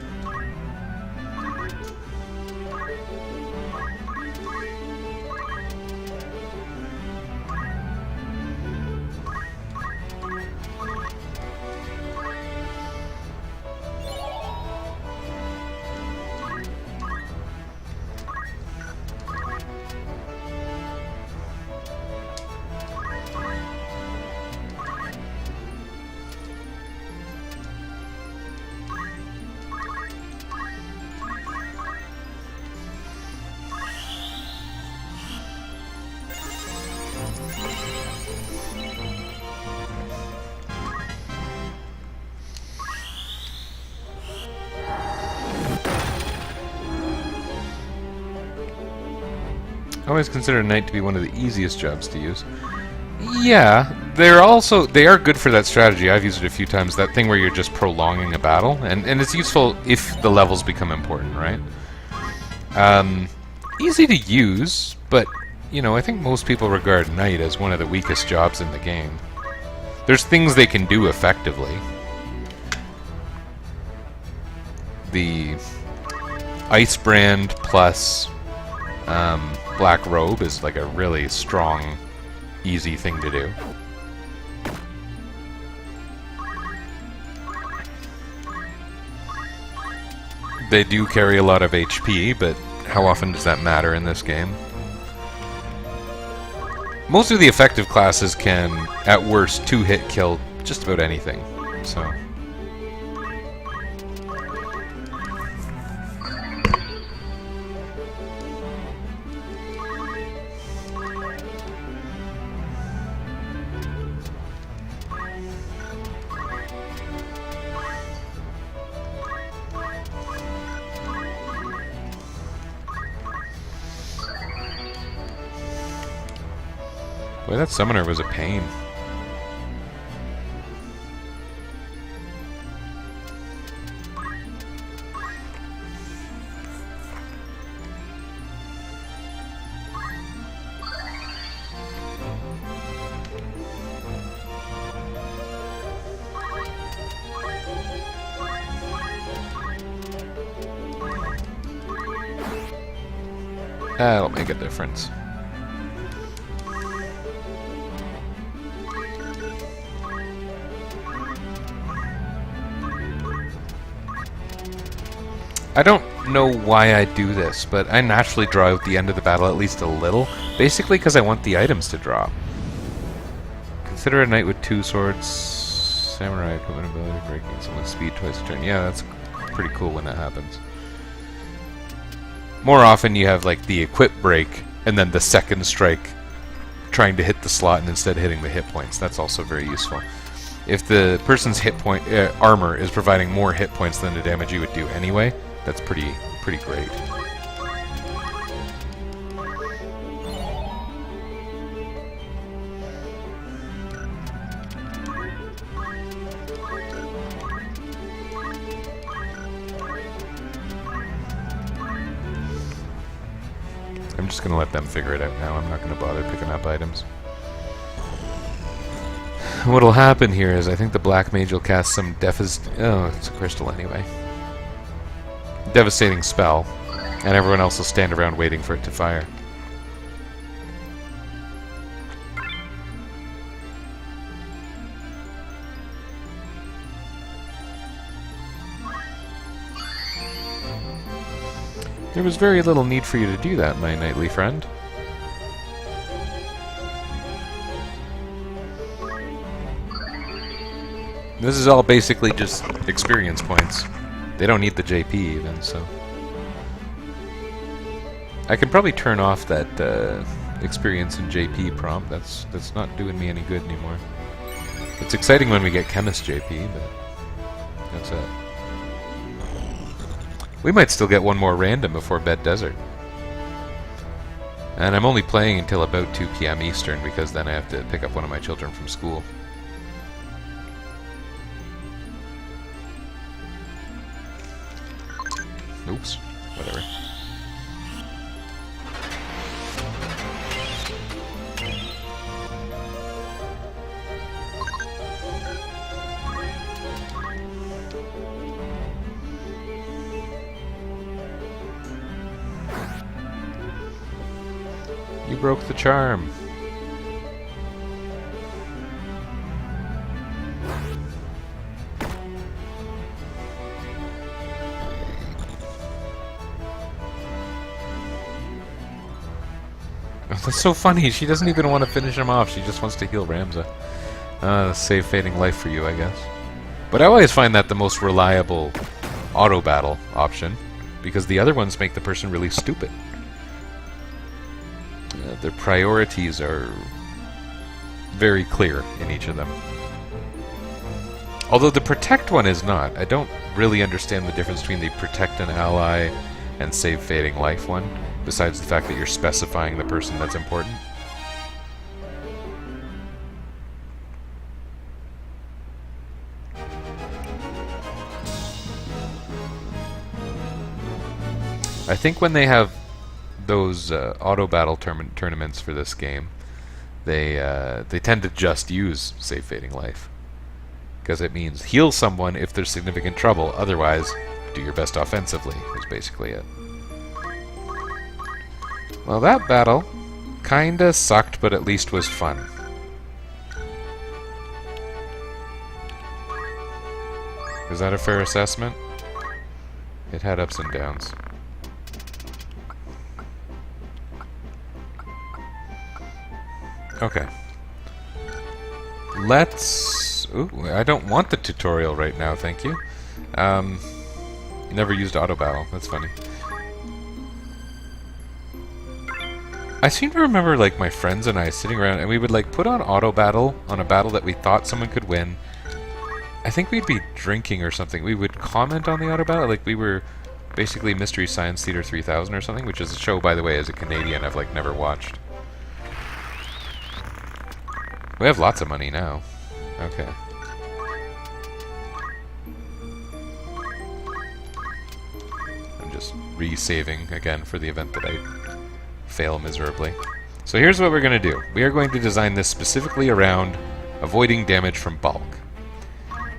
I always consider Knight to be one of the easiest jobs to use. Yeah, they are good for that strategy. I've used it a few times, that thing where you're just prolonging a battle, and it's useful if the levels become important, right? Easy to use, but, you know, I think most people regard Knight as one of the weakest jobs in the game. There's things they can do effectively. The Ice Brand plus Black Robe is like a really strong, easy thing to do. They do carry a lot of HP, but how often does that matter in this game? Most of the effective classes can, at worst, 2-hit kill just about anything, so... Boy, that summoner was a pain. That'll make a difference. I don't know why I do this, but I naturally draw out the end of the battle at least a little, basically because I want the items to drop. Consider a knight with 2 swords, samurai equipment ability, breaking someone's speed twice a turn. Yeah, that's pretty cool when that happens. More often you have like the equip break, and then the second strike trying to hit the slot and instead hitting the hit points. That's also very useful. If the person's hit point armor is providing more hit points than the damage you would do anyway, that's pretty great. I'm just gonna let them figure it out now. I'm not gonna bother picking up items. What'll happen here is I think the Black Mage will cast some oh, it's a crystal anyway. Devastating spell, and everyone else will stand around waiting for it to fire. There was very little need for you to do that, my knightly friend. This is all basically just experience points. They don't need the JP even, so... I can probably turn off that experience in JP prompt. That's not doing me any good anymore. It's exciting when we get Chemist JP, but that's it. We might still get one more random before Bed Desert. And I'm only playing until about 2 PM Eastern, because then I have to pick up one of my children from school. Oops. Whatever. You broke the charm. That's so funny. She doesn't even want to finish him off. She just wants to heal Ramza. Save fading life for you, I guess. But I always find that the most reliable auto battle option, because the other ones make the person really stupid. Their priorities are very clear in each of them. Although the protect one is not. I don't really understand the difference between the protect an ally and save fading life one, besides the fact that you're specifying the person that's important. I think when they have those auto battle tournaments for this game, they tend to just use save fading life, because it means heal someone if there's significant trouble. Otherwise, do your best offensively. Is basically it. Well, that battle kinda sucked, but at least was fun. Is that a fair assessment? It had ups and downs. Okay. Let's... Ooh, I don't want the tutorial right now, thank you. Never used auto battle. That's funny. I seem to remember, like, my friends and I sitting around, and we would, like, put on auto battle on a battle that we thought someone could win. I think we'd be drinking or something. We would comment on the auto battle, like we were basically Mystery Science Theater 3000 or something, which is a show, by the way, as a Canadian, I've, like, never watched. We have lots of money now. Okay. I'm just re-saving again for the event that I fail miserably. So here's what we're going to do. We are going to design this specifically around avoiding damage from bulk.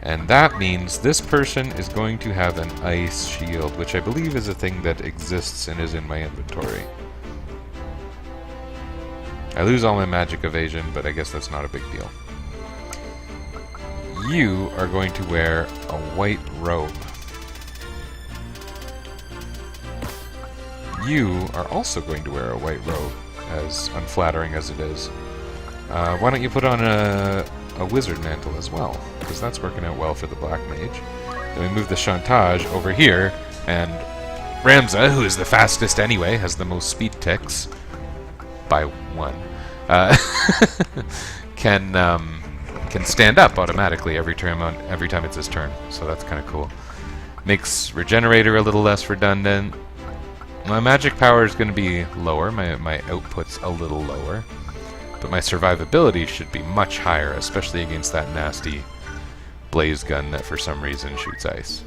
And that means this person is going to have an ice shield, which I believe is a thing that exists and is in my inventory. I lose all my magic evasion, but I guess that's not a big deal. You are going to wear a white robe. You are also going to wear a white robe, as unflattering as it is. Why don't you put on a wizard mantle as well, because that's working out well for the black mage. Then we move the chantage over here, and Ramza, who is the fastest anyway, has the most speed ticks by 1, can stand up automatically every time it's his turn. So that's kind of cool. Makes Regenerator a little less redundant. My magic power is going to be lower. My output's a little lower. But my survivability should be much higher, especially against that nasty blaze gun that for some reason shoots ice.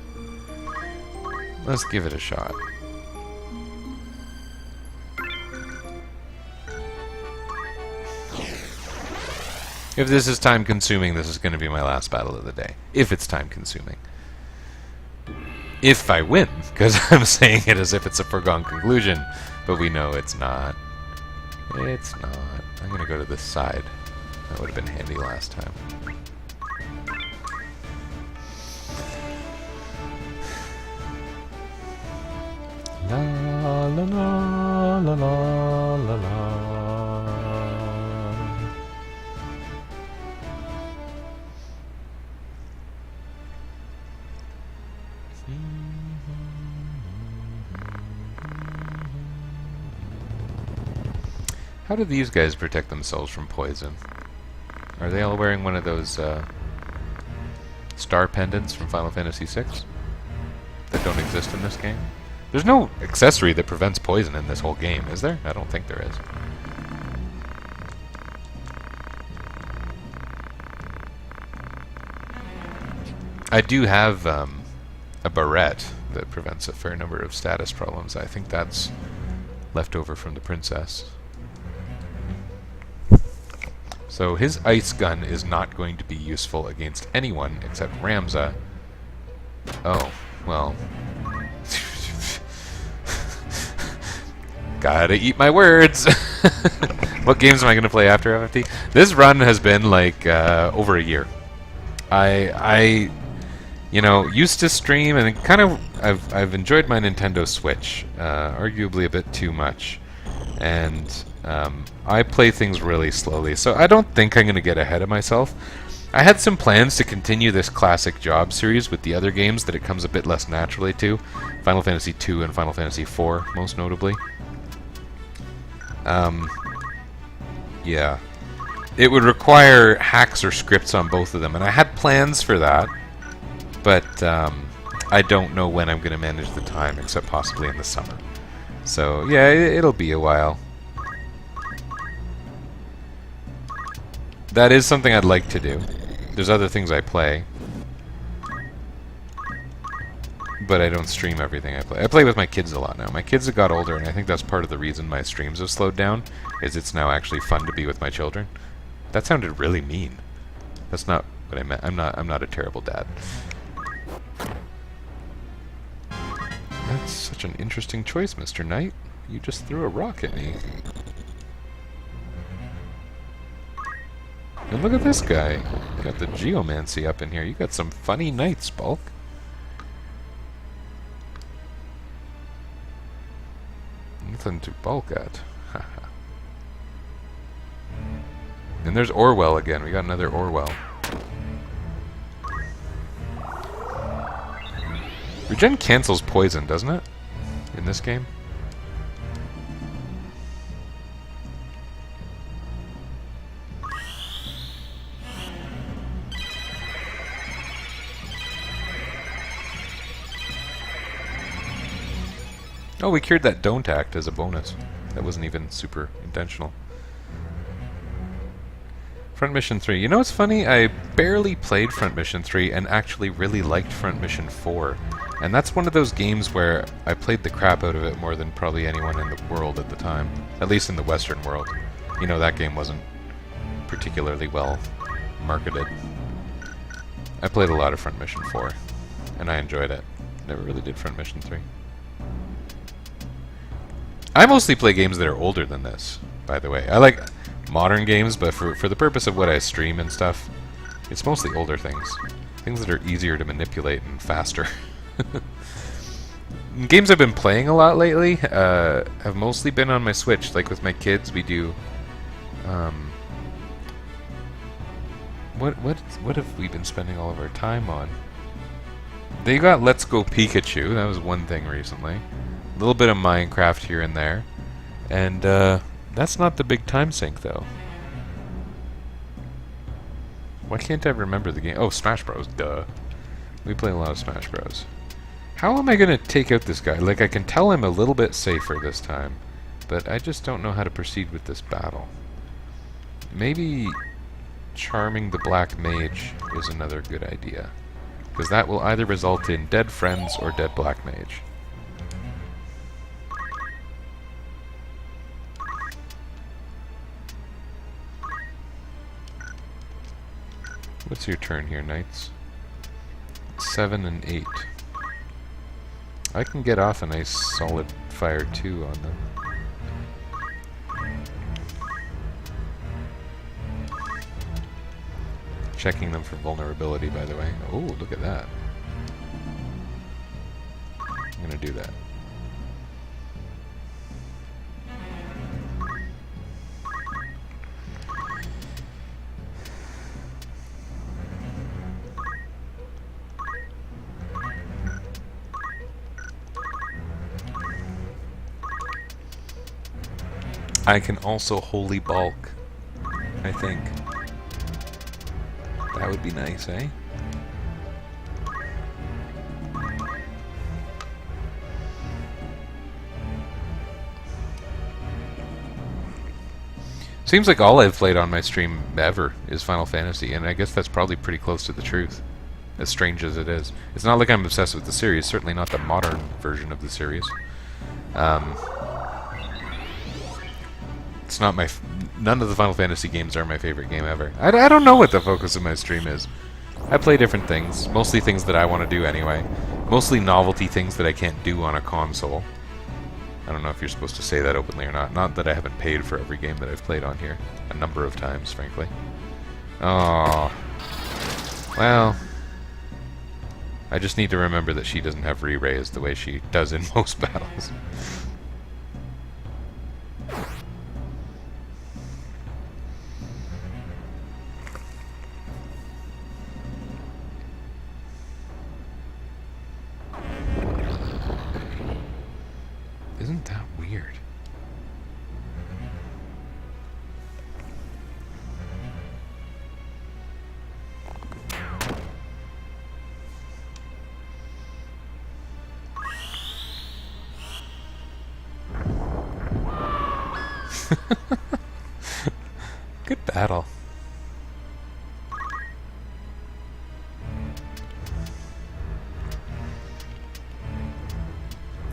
Let's give it a shot. If this is time consuming, this is going to be my last battle of the day. If it's time consuming. If I win, because I'm saying it as if it's a foregone conclusion, but we know it's not. It's not. I'm going to go to this side. That would have been handy last time. La la la la la la la. How do these guys protect themselves from poison? Are they all wearing one of those star pendants from Final Fantasy VI that don't exist in this game? There's no accessory that prevents poison in this whole game, is there? I don't think there is. I do have a barrette that prevents a fair number of status problems. I think that's left over from the princess. So his ice gun is not going to be useful against anyone except Ramza. Oh, well. Gotta eat my words. What games am I going to play after FFT? This run has been like over a year. I used to stream and kind of I've enjoyed my Nintendo Switch, arguably a bit too much, and I play things really slowly, so I don't think I'm going to get ahead of myself. I had some plans to continue this classic job series with the other games that it comes a bit less naturally to, Final Fantasy II and Final Fantasy IV, most notably. Yeah. It would require hacks or scripts on both of them, and I had plans for that, but I don't know when I'm going to manage the time, except possibly in the summer. So, yeah, it'll be a while. That is something I'd like to do. There's other things I play, but I don't stream everything I play. I play with my kids a lot now. My kids have got older, and I think that's part of the reason my streams have slowed down, is it's now actually fun to be with my children. That sounded really mean. That's not what I meant. I'm not a terrible dad. That's such an interesting choice, Mr. Knight. You just threw a rock at me. And look at this guy. You got the geomancy up in here. You got some funny knights, Bulk. Nothing to bulk at. And there's Orwell again. We got another Orwell. Regen cancels poison, doesn't it? In this game? Oh, we cured that don't act as a bonus. That wasn't even super intentional. Front Mission 3. You know what's funny? I barely played Front Mission 3 and actually really liked Front Mission 4. And that's one of those games where I played the crap out of it more than probably anyone in the world at the time. At least in the Western world. You know, that game wasn't particularly well marketed. I played a lot of Front Mission 4, and I enjoyed it. Never really did Front Mission 3. I mostly play games that are older than this, by the way. I like modern games, but for the purpose of what I stream and stuff, it's mostly older things. Things that are easier to manipulate and faster. Games I've been playing a lot lately have mostly been on my Switch. Like with my kids, we do... What have we been spending all of our time on? They got Let's Go Pikachu. That was one thing recently. A little bit of Minecraft here and there. And that's not the big time sink, though. Why can't I remember the game? Oh, Smash Bros. Duh. We play a lot of Smash Bros. How am I going to take out this guy? Like, I can tell I'm a little bit safer this time, but I just don't know how to proceed with this battle. Maybe charming the Black Mage is another good idea, because that will either result in dead friends or dead Black Mage. What's your turn here, knights? 7 and 8. I can get off a nice solid fire 2 on them. Checking them for vulnerability, by the way. Oh, look at that. I'm gonna do that. I can also holy bulk, I think. That would be nice, eh? Seems like all I've played on my stream ever is Final Fantasy, and I guess that's probably pretty close to the truth, as strange as it is. It's not like I'm obsessed with the series, certainly not the modern version of the series. It's not my... None of the Final Fantasy games are my favorite game ever. I don't know what the focus of my stream is. I play different things, mostly things that I want to do anyway. Mostly novelty things that I can't do on a console. I don't know if you're supposed to say that openly or not. Not that I haven't paid for every game that I've played on here. A number of times, frankly. Oh. Well. I just need to remember that she doesn't have re-raise the way she does in most battles. Isn't that weird? Good battle.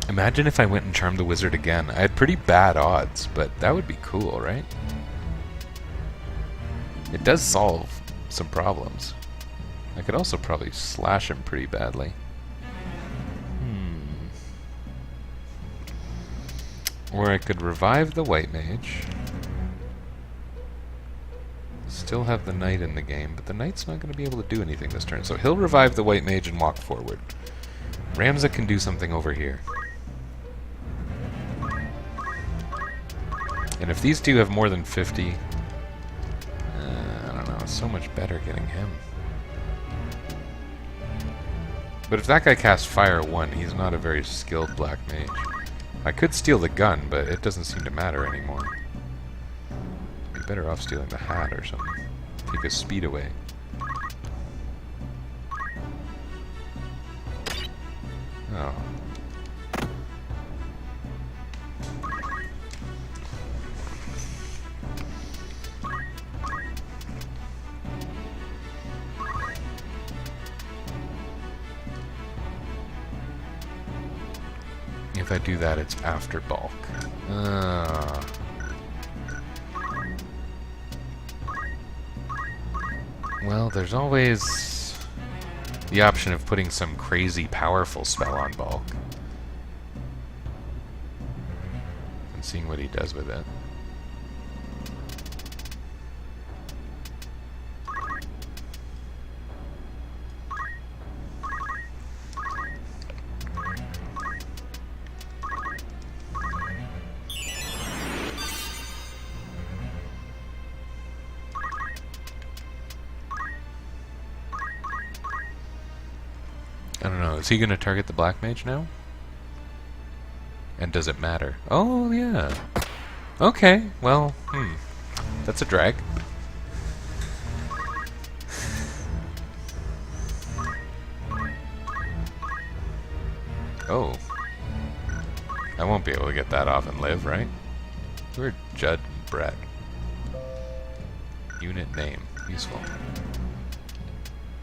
Imagine if I went and charmed the wizard again. I had pretty bad odds, but that would be cool, right? It does solve some problems. I could also probably slash him pretty badly. Or I could revive the white mage. Still have the knight in the game, but the knight's not going to be able to do anything this turn. So he'll revive the white mage and walk forward. Ramza can do something over here. And if these two have more than 50... I don't know, it's so much better getting him. But if that guy casts Fire 1, he's not a very skilled black mage. I could steal the gun, but it doesn't seem to matter anymore. Be better off stealing the hat or something. Take his speed away. Oh. If I do that, it's after bulk. Well, there's always the option of putting some crazy powerful spell on bulk. And seeing what he does with it. I don't know, is he going to target the black mage now? And does it matter? Oh, yeah. Okay, well, that's a drag. Oh. I won't be able to get that off and live, right? Who are Judd and Brett? Unit name. Useful.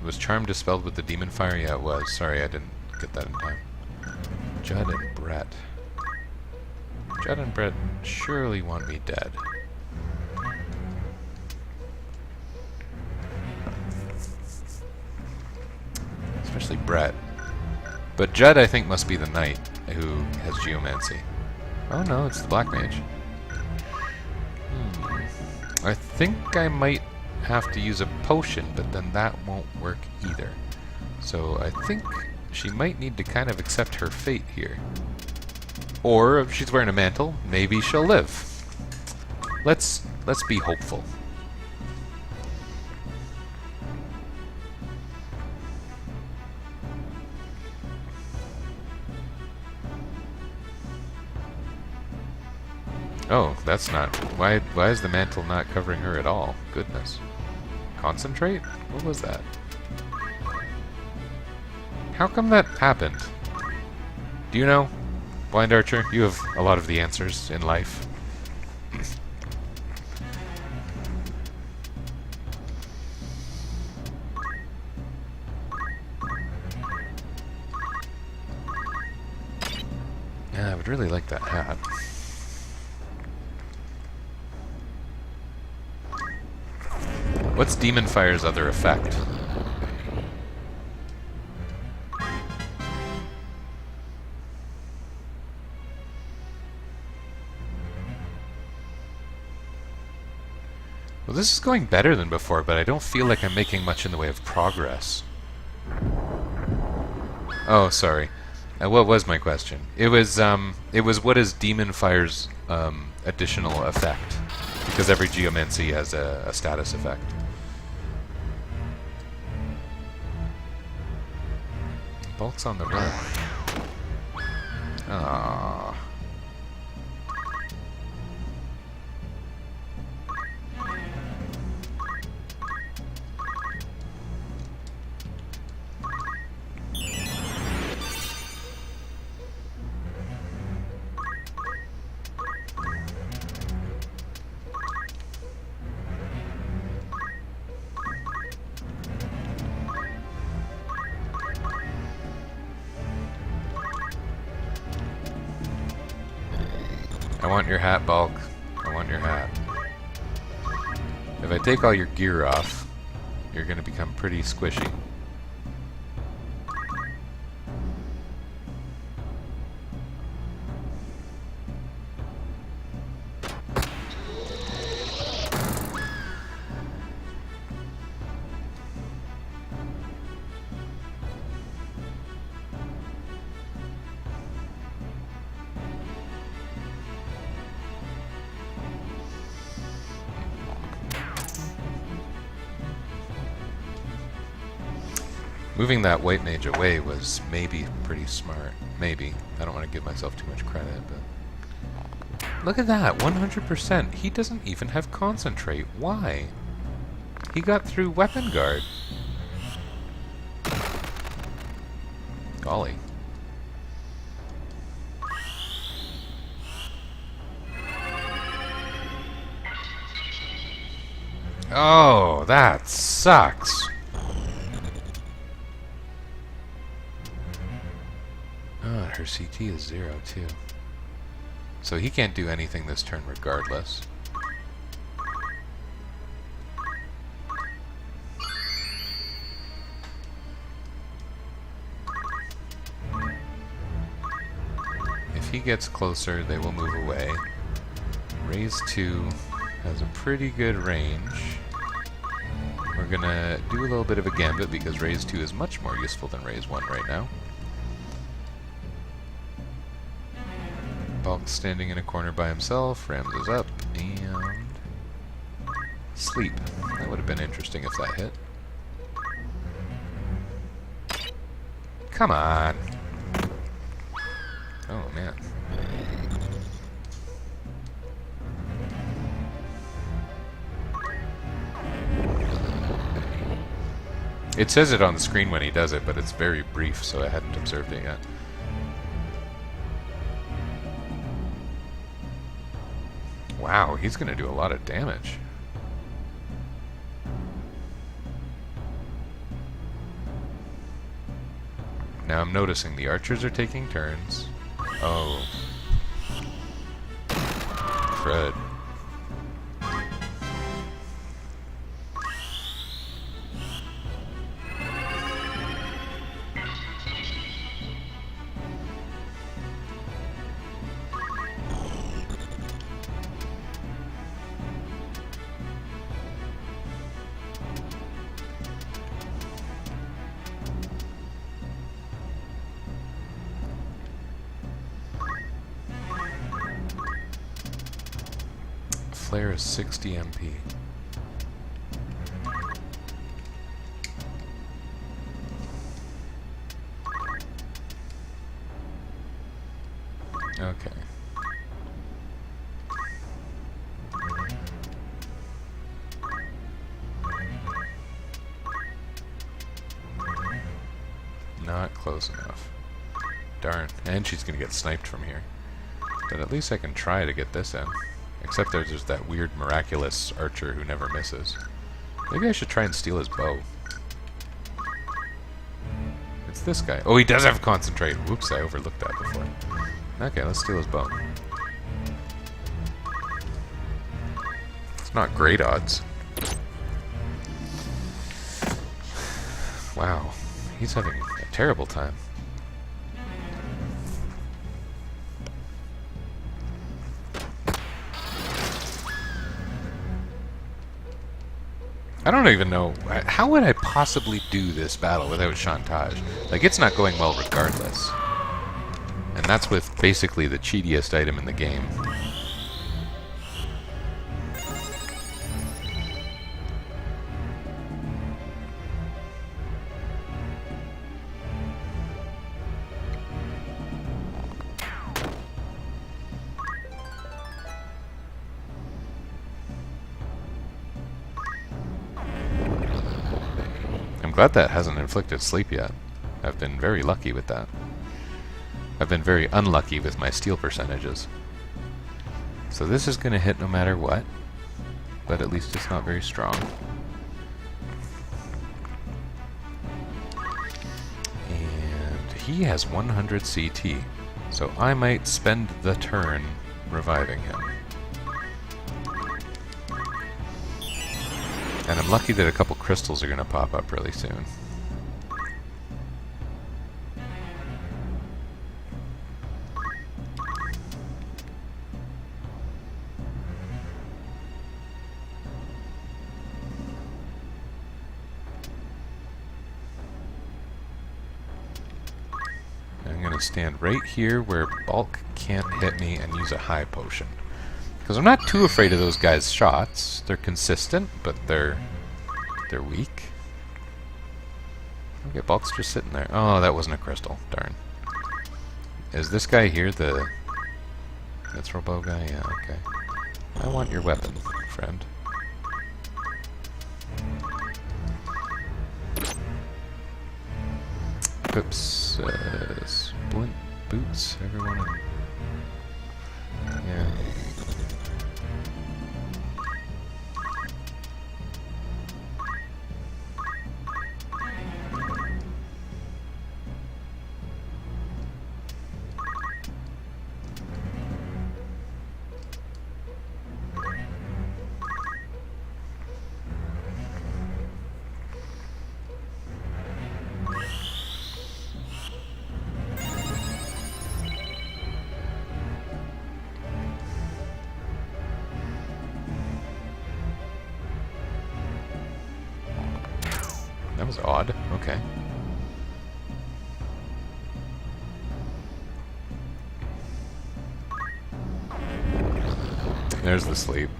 Was Charm dispelled with the Demon Fire? Yeah, it was. Sorry, I didn't get that in time. Judd and Brett. Judd and Brett surely want me dead. Especially Brett. But Judd, I think, must be the knight who has Geomancy. Oh no, it's the Black Mage. I think I might have to use a potion, but then that won't work either. So I think she might need to kind of accept her fate here. Or if she's wearing a mantle, maybe she'll live. Let's be hopeful. Oh, that's not... Why is the mantle not covering her at all? Goodness. Concentrate? What was that? How come that happened? Do you know? Blind Archer, you have a lot of the answers in life. Yeah, I would really like that hat. What's Demon Fire's other effect? Well, this is going better than before, but I don't feel like I'm making much in the way of progress. Oh, sorry. What was my question? It was what is Demon Fire's additional effect? Because every geomancy has a status effect. Bulk's on the run. Aww. I want your hat, Bulk. I want your hat. If I take all your gear off, you're going to become pretty squishy. Moving that white mage away was maybe pretty smart. Maybe. I don't want to give myself too much credit, but... Look at that! 100%! He doesn't even have concentrate. Why? He got through weapon guard. Golly. Oh, that sucks! Oh, her CT is 0 too. So he can't do anything this turn regardless. If he gets closer, they will move away. Raise 2 has a pretty good range. We're gonna do a little bit of a gambit because Raise 2 is much more useful than Raise 1 right now. Bulk's standing in a corner by himself, Rams is up, and... Sleep. That would have been interesting if that hit. Come on! Oh, man. It says it on the screen when he does it, but it's very brief, so I hadn't observed it yet. Wow, he's going to do a lot of damage. Now I'm noticing the archers are taking turns. Oh. Crud. Flare is 60 MP. Okay. close enough. Darn. And she's going to get sniped from here. But at least I can try to get this in. Except there's just that weird miraculous archer who never misses. Maybe I should try and steal his bow. It's this guy. Oh, he does have concentrate. Whoops, I overlooked that before. Okay, let's steal his bow. It's not great odds. Wow, he's having a terrible time. I don't even know. How would I possibly do this battle without Chantage? Like, it's not going well regardless. And that's with basically the cheatiest item in the game. I'm glad that hasn't inflicted sleep yet. I've been very lucky with that. I've been very unlucky with my steal percentages. So this is going to hit no matter what, but at least it's not very strong. And he has 100 CT, so I might spend the turn reviving him. And I'm lucky that a couple crystals are going to pop up really soon. I'm going to stand right here where Bulk can't hit me and use a high potion. Because I'm not too afraid of those guys' shots. They're consistent, but they're weak. Okay, Bulk's just sitting there. Oh, that wasn't a crystal. Darn. Is this guy here the mithril bow guy? Yeah, okay. I want your weapon, friend. Oops. Splint boots, everyone. Yeah. That was odd. Okay. There's the sleep.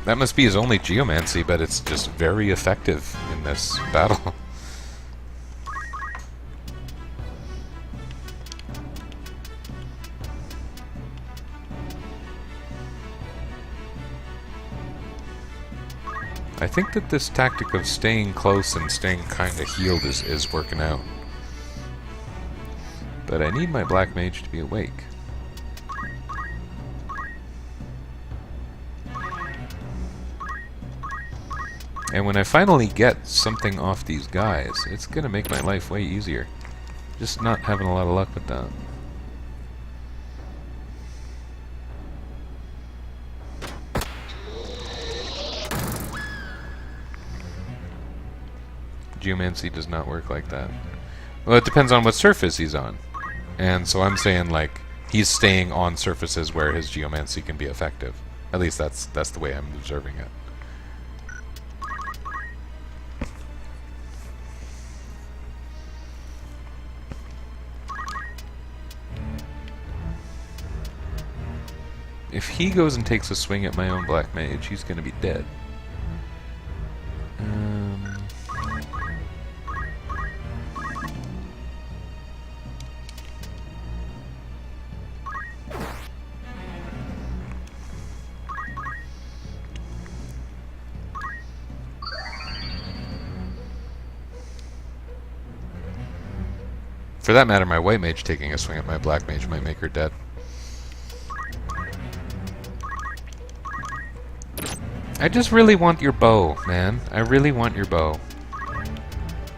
That must be his only geomancy, but it's just very effective in this battle. I think that this tactic of staying close and staying kind of healed is working out. But I need my black mage to be awake. And when I finally get something off these guys, it's gonna make my life way easier. Just not having a lot of luck with that. Geomancy does not work like that. Well, it depends on what surface he's on. And so I'm saying, like, he's staying on surfaces where his geomancy can be effective. At least that's the way I'm observing it. If he goes and takes a swing at my own black mage, he's going to be dead. For that matter, my white mage taking a swing at my black mage might make her dead. I just really want your bow, man. I really want your bow.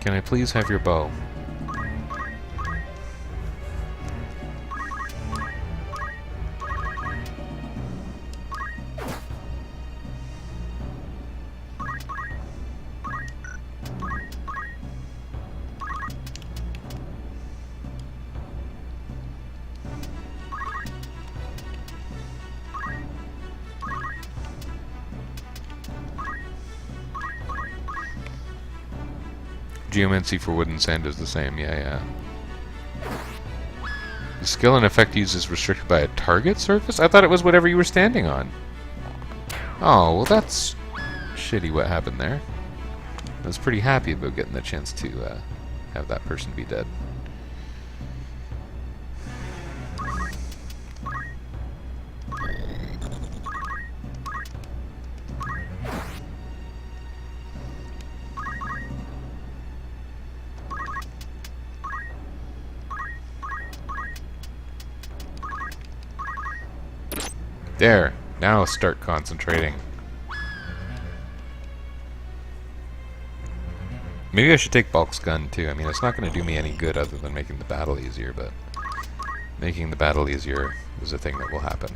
Can I please have your bow? Geomancy for wood and sand is the same, yeah. The skill and effect used is restricted by a target surface? I thought it was whatever you were standing on. Oh, well that's shitty what happened there. I was pretty happy about getting the chance to have that person be dead. There. Now start concentrating. Maybe I should take Bulk's gun too. I mean, it's not going to do me any good other than making the battle easier, but making the battle easier is a thing that will happen.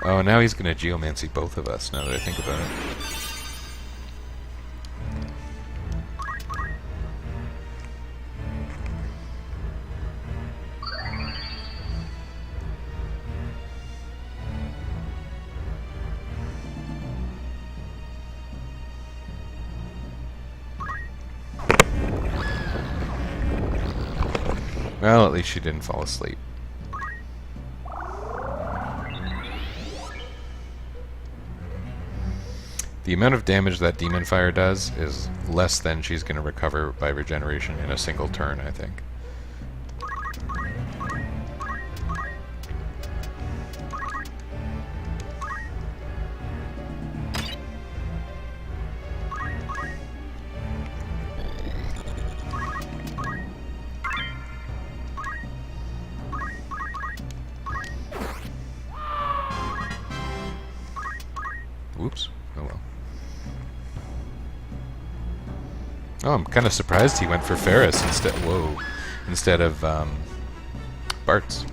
Oh, now he's going to geomancy both of us, now that I think about it. Well, at least she didn't fall asleep. The amount of damage that Demon Fire does is less than she's going to recover by regeneration in a single turn, I think. Whoops. Oh well. Oh, I'm kind of surprised he went for Ferris instead of Bart's.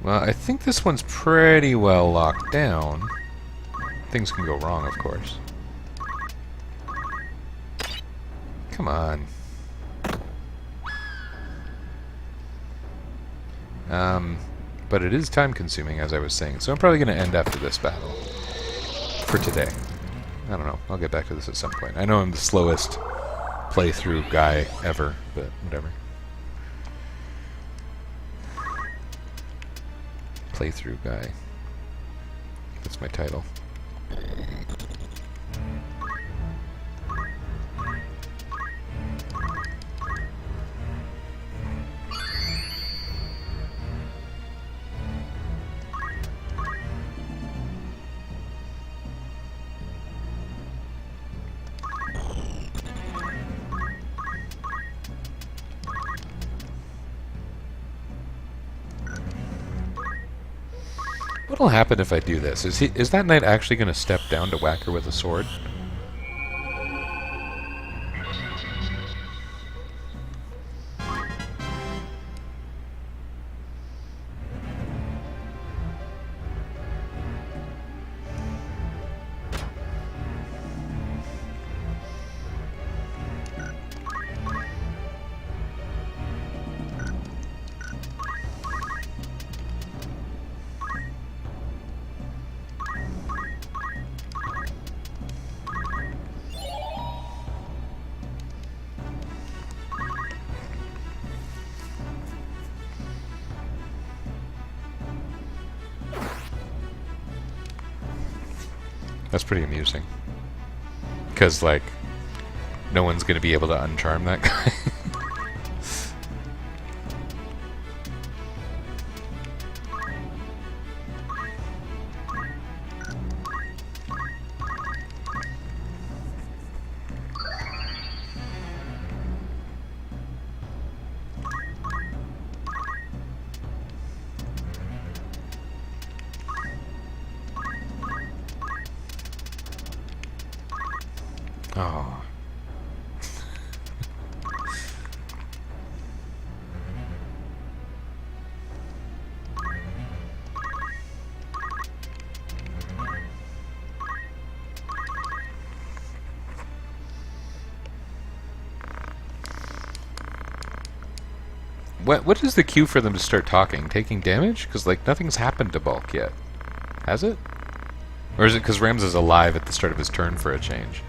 Well, I think this one's pretty well locked down. Things can go wrong, of course. Come on. But it is time-consuming, as I was saying, so I'm probably going to end after this battle. For today. I don't know. I'll get back to this at some point. I know I'm the slowest playthrough guy ever, but whatever. Playthrough guy. That's my title. What'll happen if I do this? Is that knight actually going to step down to whack her with a sword? That's pretty amusing. Because, like, no one's going to be able to uncharm that guy. Oh. What is the cue for them to start talking? Taking damage? Because, like, nothing's happened to Bulk yet. Has it? Or is it because Rams is alive at the start of his turn for a change?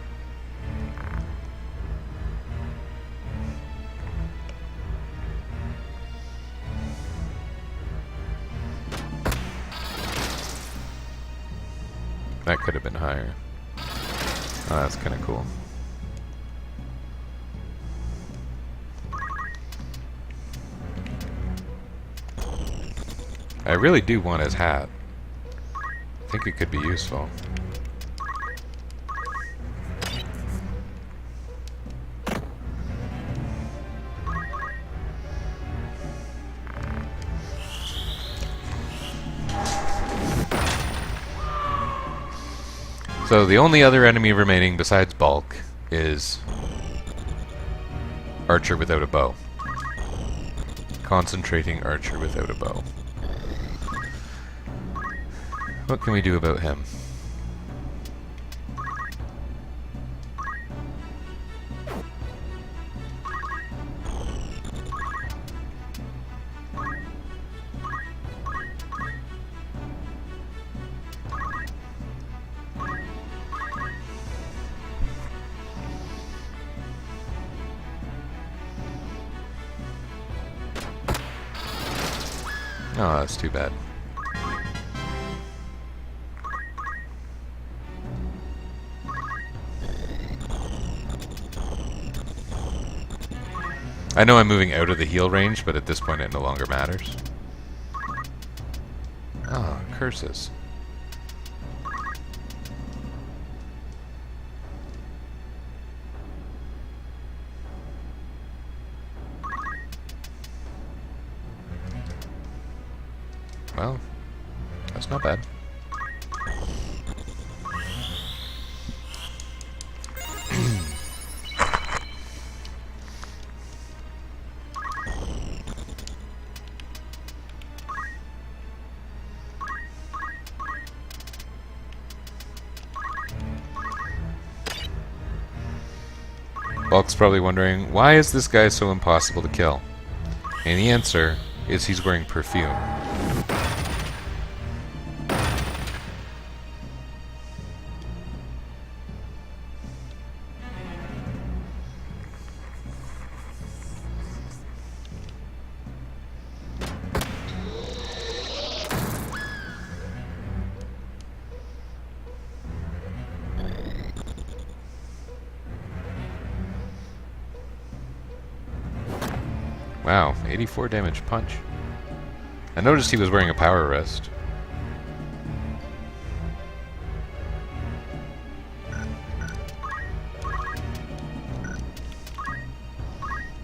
That could have been higher. Oh, that's kind of cool. I really do want his hat. I think it could be useful. So the only other enemy remaining besides Bulk is Archer without a bow. Concentrating Archer without a bow. What can we do about him? Oh, that's too bad. I know I'm moving out of the heal range, but at this point it no longer matters. Oh, curses. Well, that's not bad. Bulk's probably wondering, why is this guy so impossible to kill? And the answer is he's wearing perfume. Wow, 84 damage punch. I noticed he was wearing a power wrist.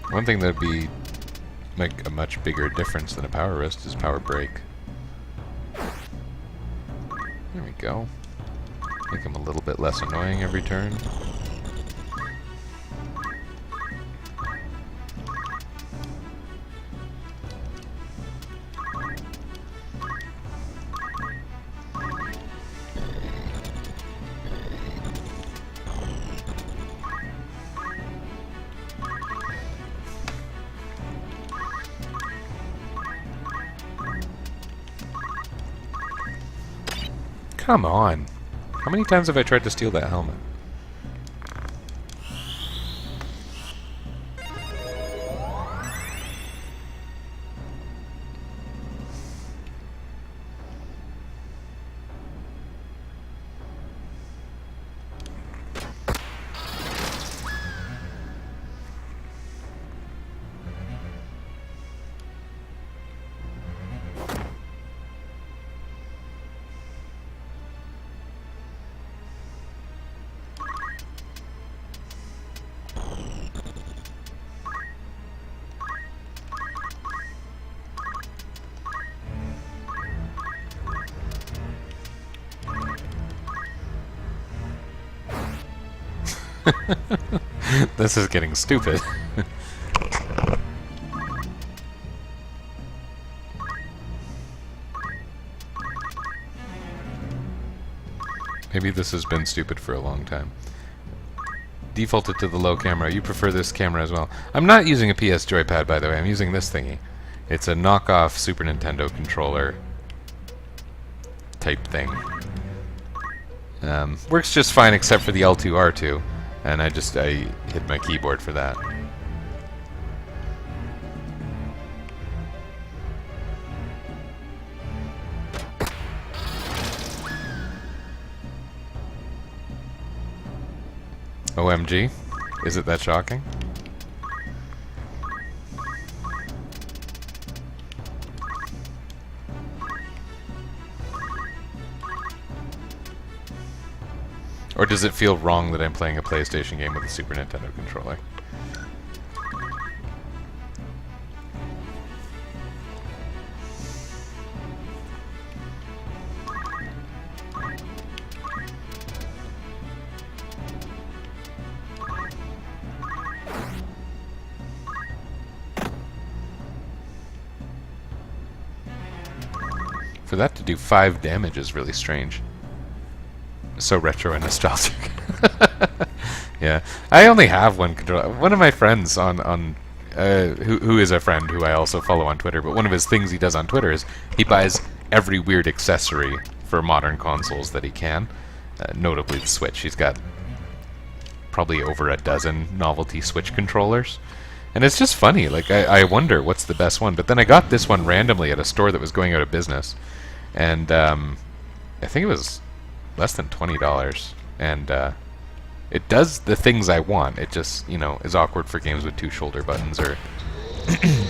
One thing that'd be make a much bigger difference than a power wrist is power break. There we go. Make him a little bit less annoying every turn. Come on. How many times have I tried to steal that helmet? This is getting stupid. Maybe this has been stupid for a long time. Defaulted to the low camera. You prefer this camera as well. I'm not using a PS joypad, by the way. I'm using this thingy. It's a knockoff Super Nintendo controller type thing. Works just fine except for the L2, R2. And I hit my keyboard for that. OMG? Is it that shocking? Or does it feel wrong that I'm playing a PlayStation game with a Super Nintendo controller? For that to do 5 damage is really strange. So retro and nostalgic. Yeah, I only have one controller. One of my friends who is a friend who I also follow on Twitter, but one of his things he does on Twitter is he buys every weird accessory for modern consoles that he can, notably the Switch. He's got probably over a dozen novelty Switch controllers. And it's just funny, like, I wonder what's the best one. But then I got this one randomly at a store that was going out of business. And I think it was less than $20. And it does the things I want. It just, you know, is awkward for games with 2 shoulder buttons, or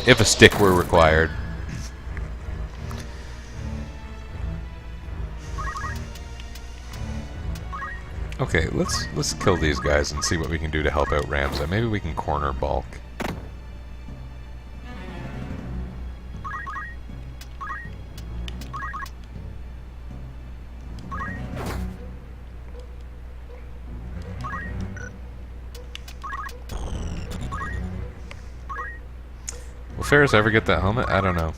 if a stick were required. Okay, let's kill these guys and see what we can do to help out Ramza. Maybe we can corner Bulk. Will Ferris ever get that helmet? I don't know.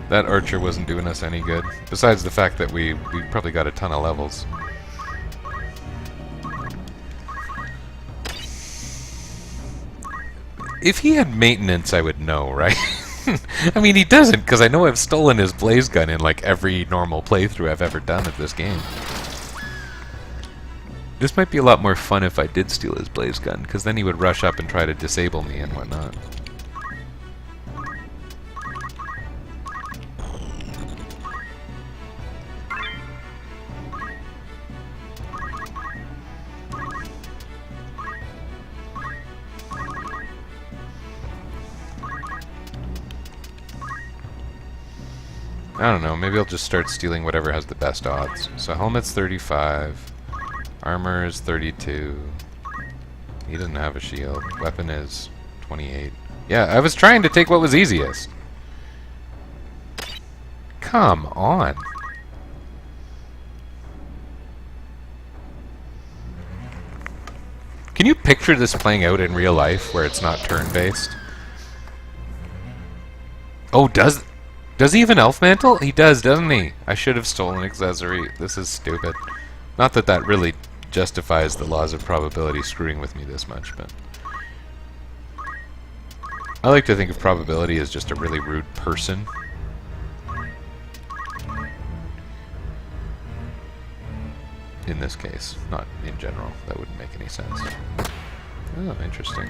That archer wasn't doing us any good. Besides the fact that we probably got a ton of levels. If he had maintenance, I would know, right? I mean, he doesn't, because I know I've stolen his blaze gun in like every normal playthrough I've ever done of this game. This might be a lot more fun if I did steal his blaze gun, because then he would rush up and try to disable me and whatnot. I don't know, maybe I'll just start stealing whatever has the best odds. So helmet's 35, armor is 32, he doesn't have a shield, weapon is 28. Yeah, I was trying to take what was easiest. Come on. Can you picture this playing out in real life where it's not turn-based? Oh, does he have an elf mantle? He does, doesn't he? I should have stolen accessory. This is stupid. Not that that really justifies the laws of probability screwing with me this much, but... I like to think of probability as just a really rude person. In this case, not in general. That wouldn't make any sense. Oh, interesting.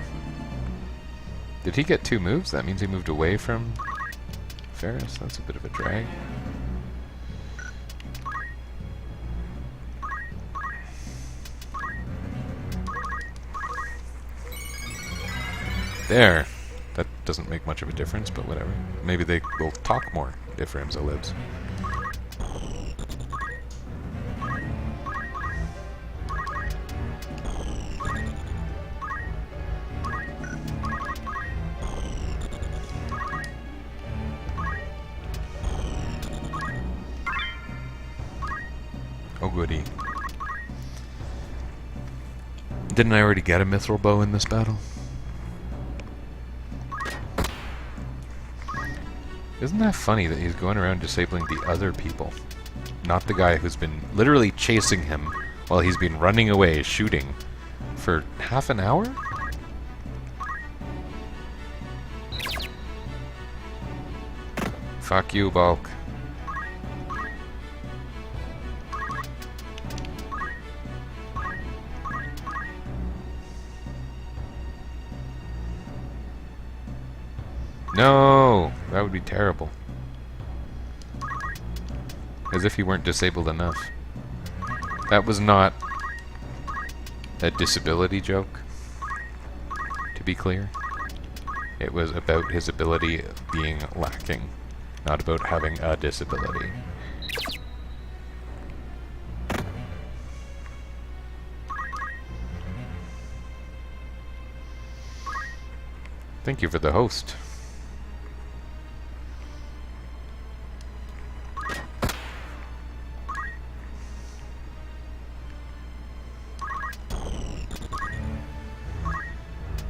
Did he get 2 moves? That means he moved away from Ferris. That's a bit of a drag. There. That doesn't make much of a difference, but whatever. Maybe they will talk more if Ramza lives. Woody. Didn't I already get a mithril bow in this battle? Isn't that funny that he's going around disabling the other people? Not the guy who's been literally chasing him while he's been running away, shooting for half an hour? Fuck you, Bulk. No! That would be terrible. As if he weren't disabled enough. That was not a disability joke, to be clear. It was about his ability being lacking, not about having a disability. Thank you for the host.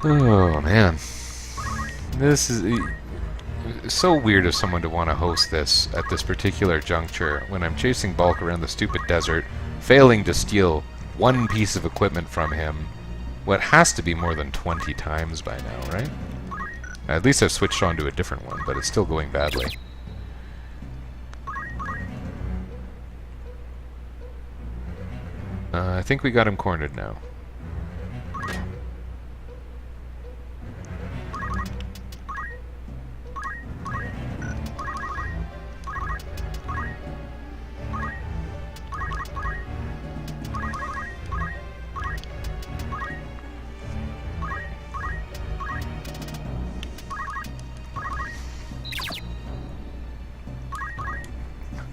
Oh, man. This is so weird of someone to want to host this at this particular juncture when I'm chasing Bulk around the stupid desert, failing to steal one piece of equipment from him, what has to be more than 20 times by now, right? At least I've switched on to a different one, but it's still going badly. I think we got him cornered now.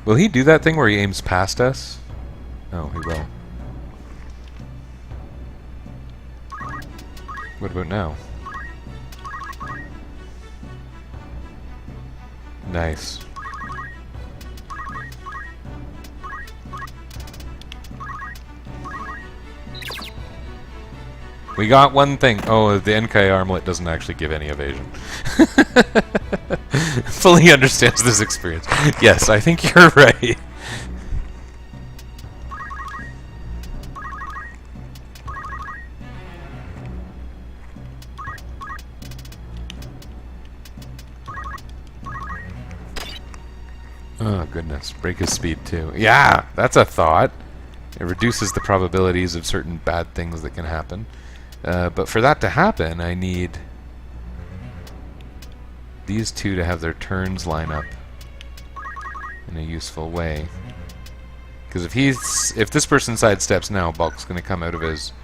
Will he do that thing where he aims past us? No, he will. What about now? Nice. We got one thing. Oh, the NK armlet doesn't actually give any evasion. Fully understands this experience. Yes, I think you're right. Oh, goodness. Break his speed, too. Yeah, that's a thought. It reduces the probabilities of certain bad things that can happen. But for that to happen, I need these two to have their turns line up in a useful way. Because if this person sidesteps now, Bulk's going to come out of his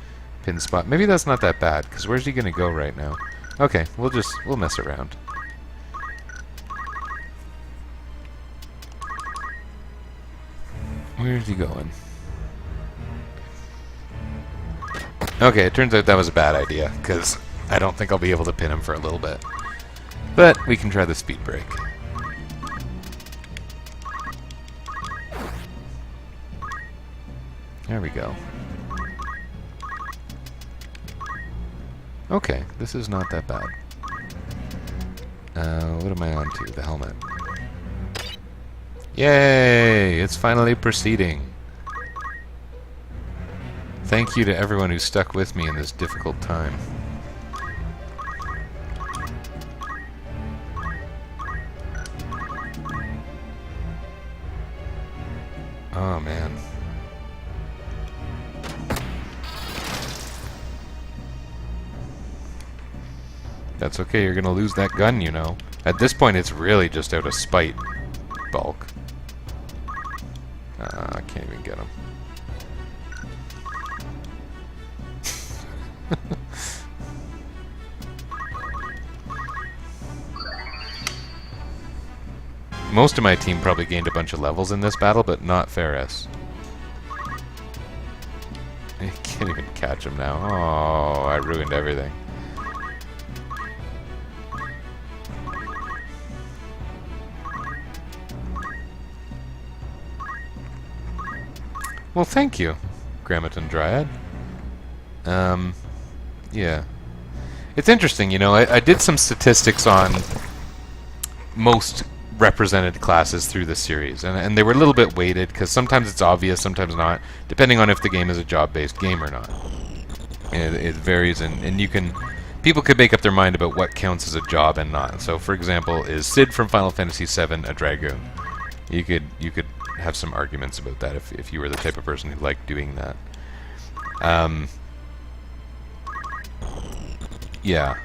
pin spot. Maybe that's not that bad, because where's he going to go right now? Okay, we'll mess around. Where's he going? Okay, it turns out that was a bad idea, because I don't think I'll be able to pin him for a little bit. But we can try the speed break. There we go. Okay, this is not that bad. What am I on to? The helmet. Yay! It's finally proceeding. Thank you to everyone who stuck with me in this difficult time. Oh, man. That's okay, you're gonna lose that gun, you know. At this point, it's really just out of spite, Bulk. I can't even get him. Most of my team probably gained a bunch of levels in this battle, but not Ferris. I can't even catch him now. Oh, I ruined everything. Well, thank you, Grammaton Dryad. Yeah. It's interesting, you know, I did some statistics on most represented classes through the series, and they were a little bit weighted, because sometimes it's obvious, sometimes not, depending on if the game is a job-based game or not. It varies, and you can... People could make up their mind about what counts as a job and not. So, for example, is Sid from Final Fantasy VII a Dragoon? You could have some arguments about that if you were the type of person who liked doing that. Yeah,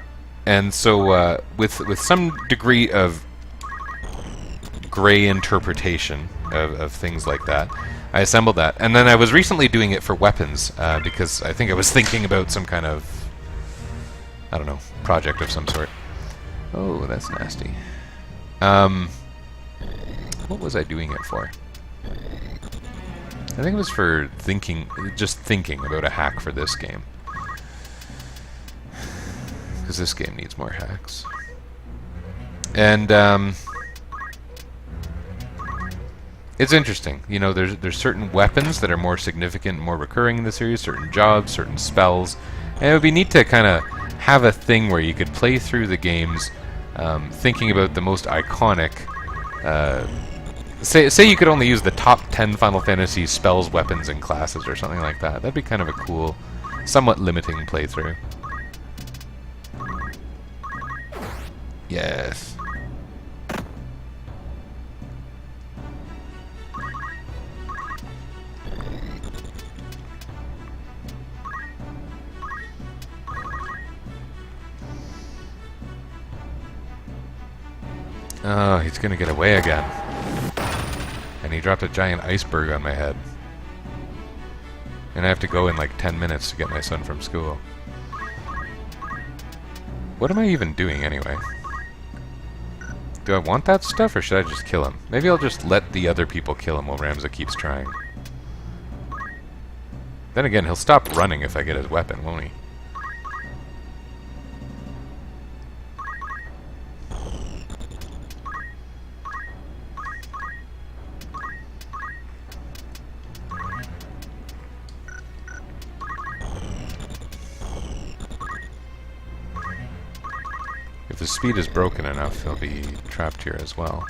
and so with some degree of gray interpretation of things like that, I assembled that, and then I was recently doing it for weapons because I think I was thinking about some kind of, I don't know, project of some sort. Oh, that's nasty. What was I doing it for? I think it was for just thinking about a hack for this game. Because this game needs more hacks. And, it's interesting. You know, there's certain weapons that are more significant, more recurring in the series, certain jobs, certain spells. And it would be neat to kind of have a thing where you could play through the games thinking about the most iconic... Say you could only use the top 10 Final Fantasy spells, weapons, and classes or something like that. That'd be kind of a cool, somewhat limiting playthrough. Yes. Oh, he's gonna get away again. And he dropped a giant iceberg on my head. And I have to go in like 10 minutes to get my son from school. What am I even doing anyway? Do I want that stuff, or should I just kill him? Maybe I'll just let the other people kill him while Ramza keeps trying. Then again, he'll stop running if I get his weapon, won't he? If his speed is broken enough, he'll be trapped here as well.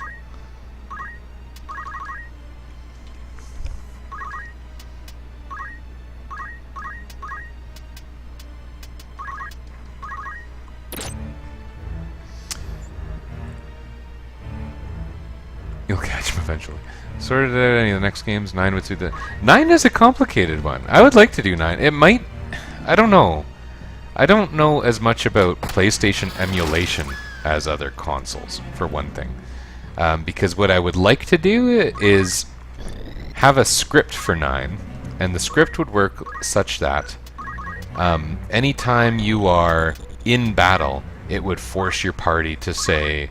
You'll catch him eventually. Sorted out any of the next games. 9 would suit the... 9 is a complicated one. I would like to do 9. It might... I don't know. I don't know as much about PlayStation emulation as other consoles, for one thing. Because what I would like to do is have a script for 9, and the script would work such that anytime you are in battle, it would force your party to say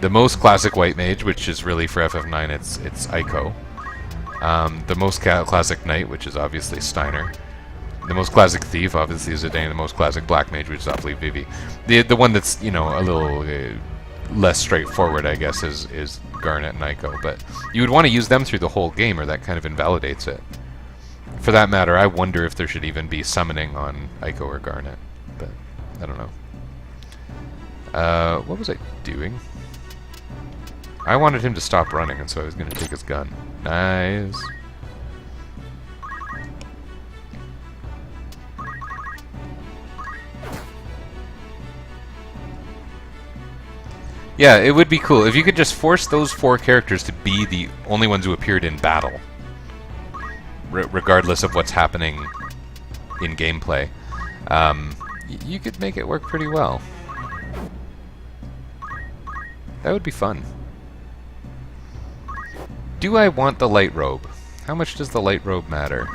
the most classic White Mage, which is really for FF9, it's Ico. The most classic Knight, which is obviously Steiner. The most classic Thief, obviously, is Zidane. The most classic Black Mage, which is obviously Vivi. The one that's, you know, a little less straightforward, I guess, is Garnet and Ico. But you would want to use them through the whole game, or that kind of invalidates it. For that matter, I wonder if there should even be summoning on Ico or Garnet. But I don't know. What was I doing? I wanted him to stop running, and so I was going to take his gun. Nice. Yeah, it would be cool if you could just force those 4 characters to be the only ones who appeared in battle, regardless of what's happening in gameplay. You could make it work pretty well. That would be fun. Do I want the light robe? How much does the light robe matter?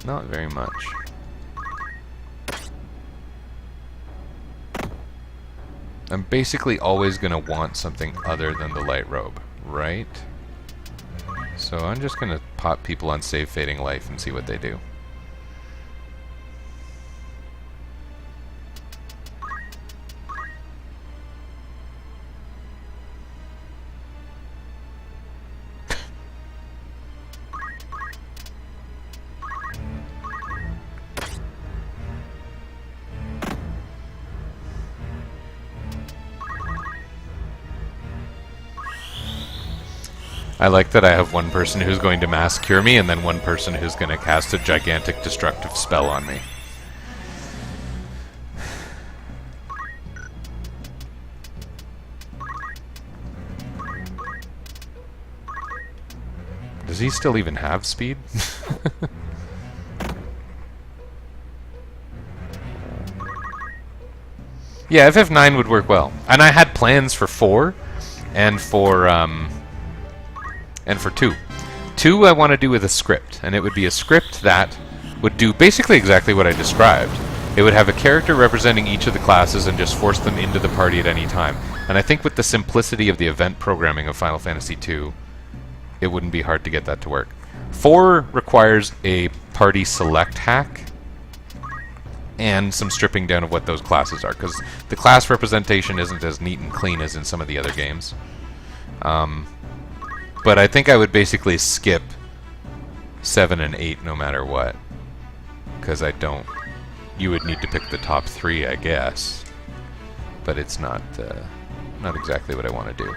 Not very much. I'm basically always going to want something other than the light robe, right? So I'm just going to pop people on Save Fading Life and see what they do. I like that I have one person who's going to mass cure me and then one person who's going to cast a gigantic destructive spell on me. Does he still even have speed? Yeah, FF9 would work well. And I had plans for 4 and for 2. 2 I want to do with a script, and it would be a script that would do basically exactly what I described. It would have a character representing each of the classes and just force them into the party at any time. And I think with the simplicity of the event programming of Final Fantasy II, it wouldn't be hard to get that to work. 4 requires a party select hack and some stripping down of what those classes are, because the class representation isn't as neat and clean as in some of the other games. But I think I would basically skip 7 and 8 no matter what, because I don't... You would need to pick the top 3, I guess, but it's not exactly what I want to do.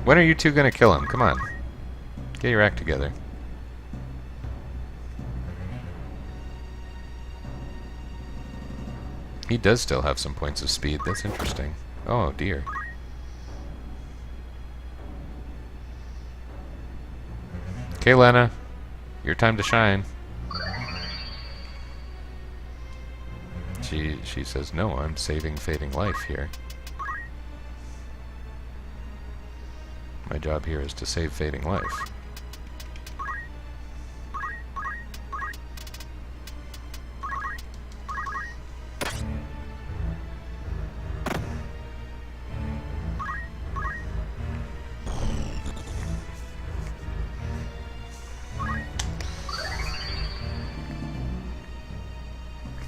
When are you two gonna kill him? Come on. Get your act together. He does still have some points of speed. That's interesting. Oh, dear. Okay, Lena. Your time to shine. She says, no, I'm saving fading life here. My job here is to save fading life.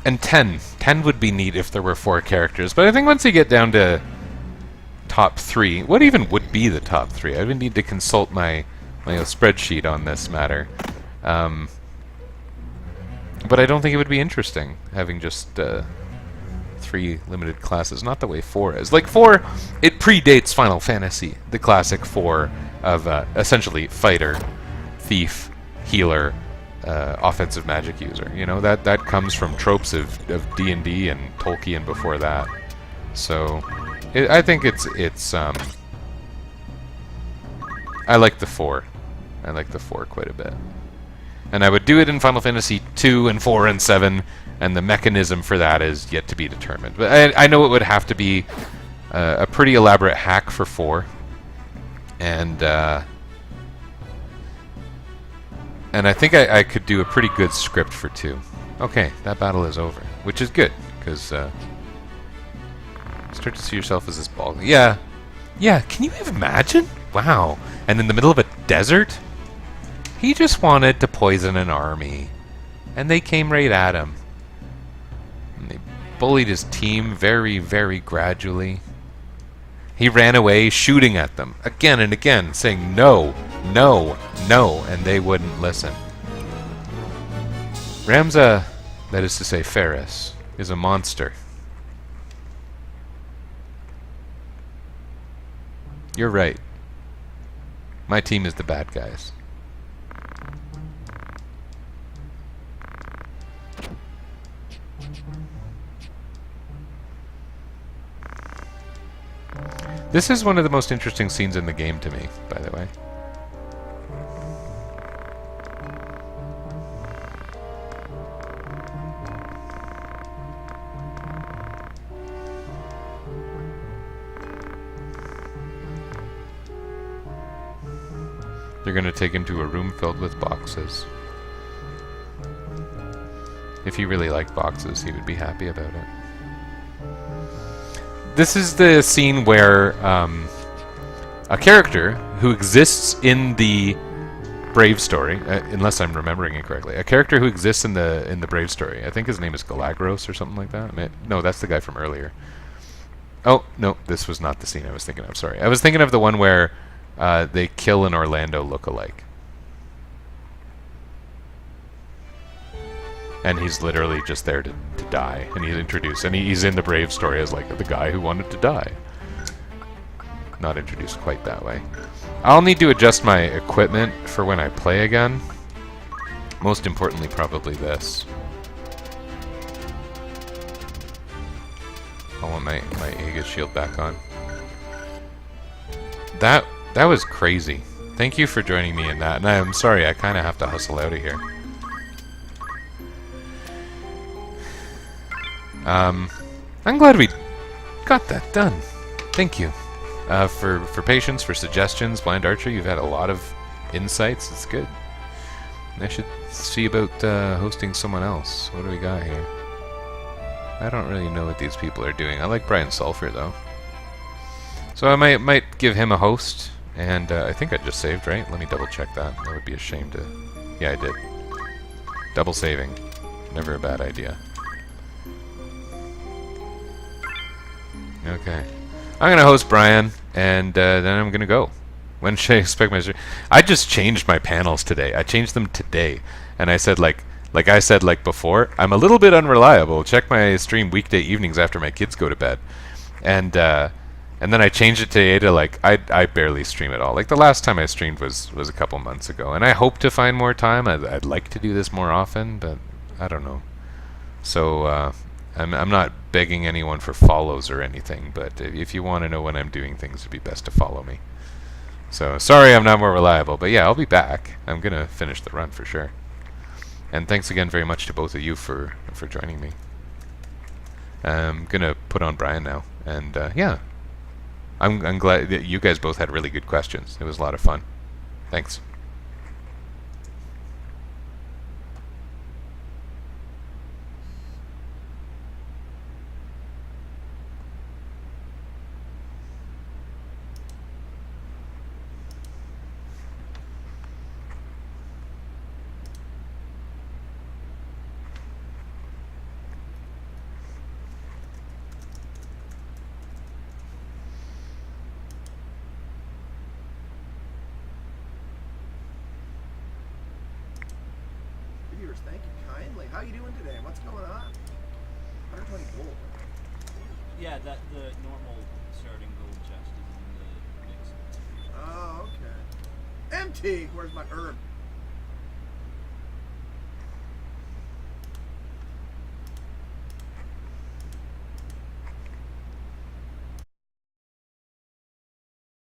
And 10. 10 would be neat if there were 4 characters, but I think once you get down to top 3, what even would be the top 3? I would need to consult my spreadsheet on this matter. But I don't think it would be interesting having just 3 limited classes, not the way 4 is. Like 4, it predates Final Fantasy, the classic 4 of essentially fighter, thief, healer, offensive magic user. You know, that comes from tropes of D&D and Tolkien before that. So I think it's I like the 4. I like the 4 quite a bit. And I would do it in Final Fantasy 2 and 4 and 7, and the mechanism for that is yet to be determined. But I know it would have to be a pretty elaborate hack for 4. And I think I could do a pretty good script for 2. Okay, that battle is over, which is good, because start to see yourself as this ball. Yeah, can you even imagine? Wow. And in the middle of a desert? He just wanted to poison an army. And they came right at him. And they bullied his team very, very gradually. He ran away, shooting at them, again and again, saying no, no, no, and they wouldn't listen. Ramza, that is to say Ferris, is a monster. You're right. My team is the bad guys. This is one of the most interesting scenes in the game to me, by the way. They're going to take him to a room filled with boxes. If he really liked boxes, he would be happy about it. This is the scene where a character who exists in the Brave story, unless I'm remembering it correctly, a character who exists in the Brave story. I think his name is Galagros or something like that. No, that's the guy from earlier. Oh no, this was not the scene I was thinking of. Sorry, I was thinking of the one where they kill an Orlando look-alike. and he's literally just there to die. And he's introduced, and he's in the Brave story as like the guy who wanted to die. Not introduced quite that way. I'll need to adjust my equipment for when I play again. Most importantly, probably this. I want my Aegis shield back on. That was crazy. Thank you for joining me in that, and I'm sorry, I kind of have to hustle out of here. I'm glad we got that done. Thank you. For patience, for suggestions, Blind Archer, you've had a lot of insights. It's good. I should see about hosting someone else. What do we got here? I don't really know what these people are doing. I like Brian Sulfur, though. So I might give him a host, and I think I just saved, right? Let me double check that. That would be a shame to... Yeah, I did. Double saving. Never a bad idea. Okay. I'm going to host Brian, and then I'm going to go. When should I expect my stream? I just changed my panels today. I changed them today. And I said, like I said before, I'm a little bit unreliable. Check my stream weekday evenings after my kids go to bed. And then I changed it today to, like, I barely stream at all. Like, the last time I streamed was a couple months ago. And I hope to find more time. I'd like to do this more often, but I don't know. So, I'm not begging anyone for follows or anything, but if you want to know when I'm doing things, it'd be best to follow me. So, sorry I'm not more reliable, but yeah, I'll be back. I'm going to finish the run for sure. And thanks again very much to both of you for joining me. I'm going to put on Brian now, and yeah. I'm glad that you guys both had really good questions. It was a lot of fun. Thanks. Thank you kindly. How you doing today? What's going on? 120 gold. Yeah, the normal starting gold chest is in the mix. Oh, okay. Empty. Where's my herb?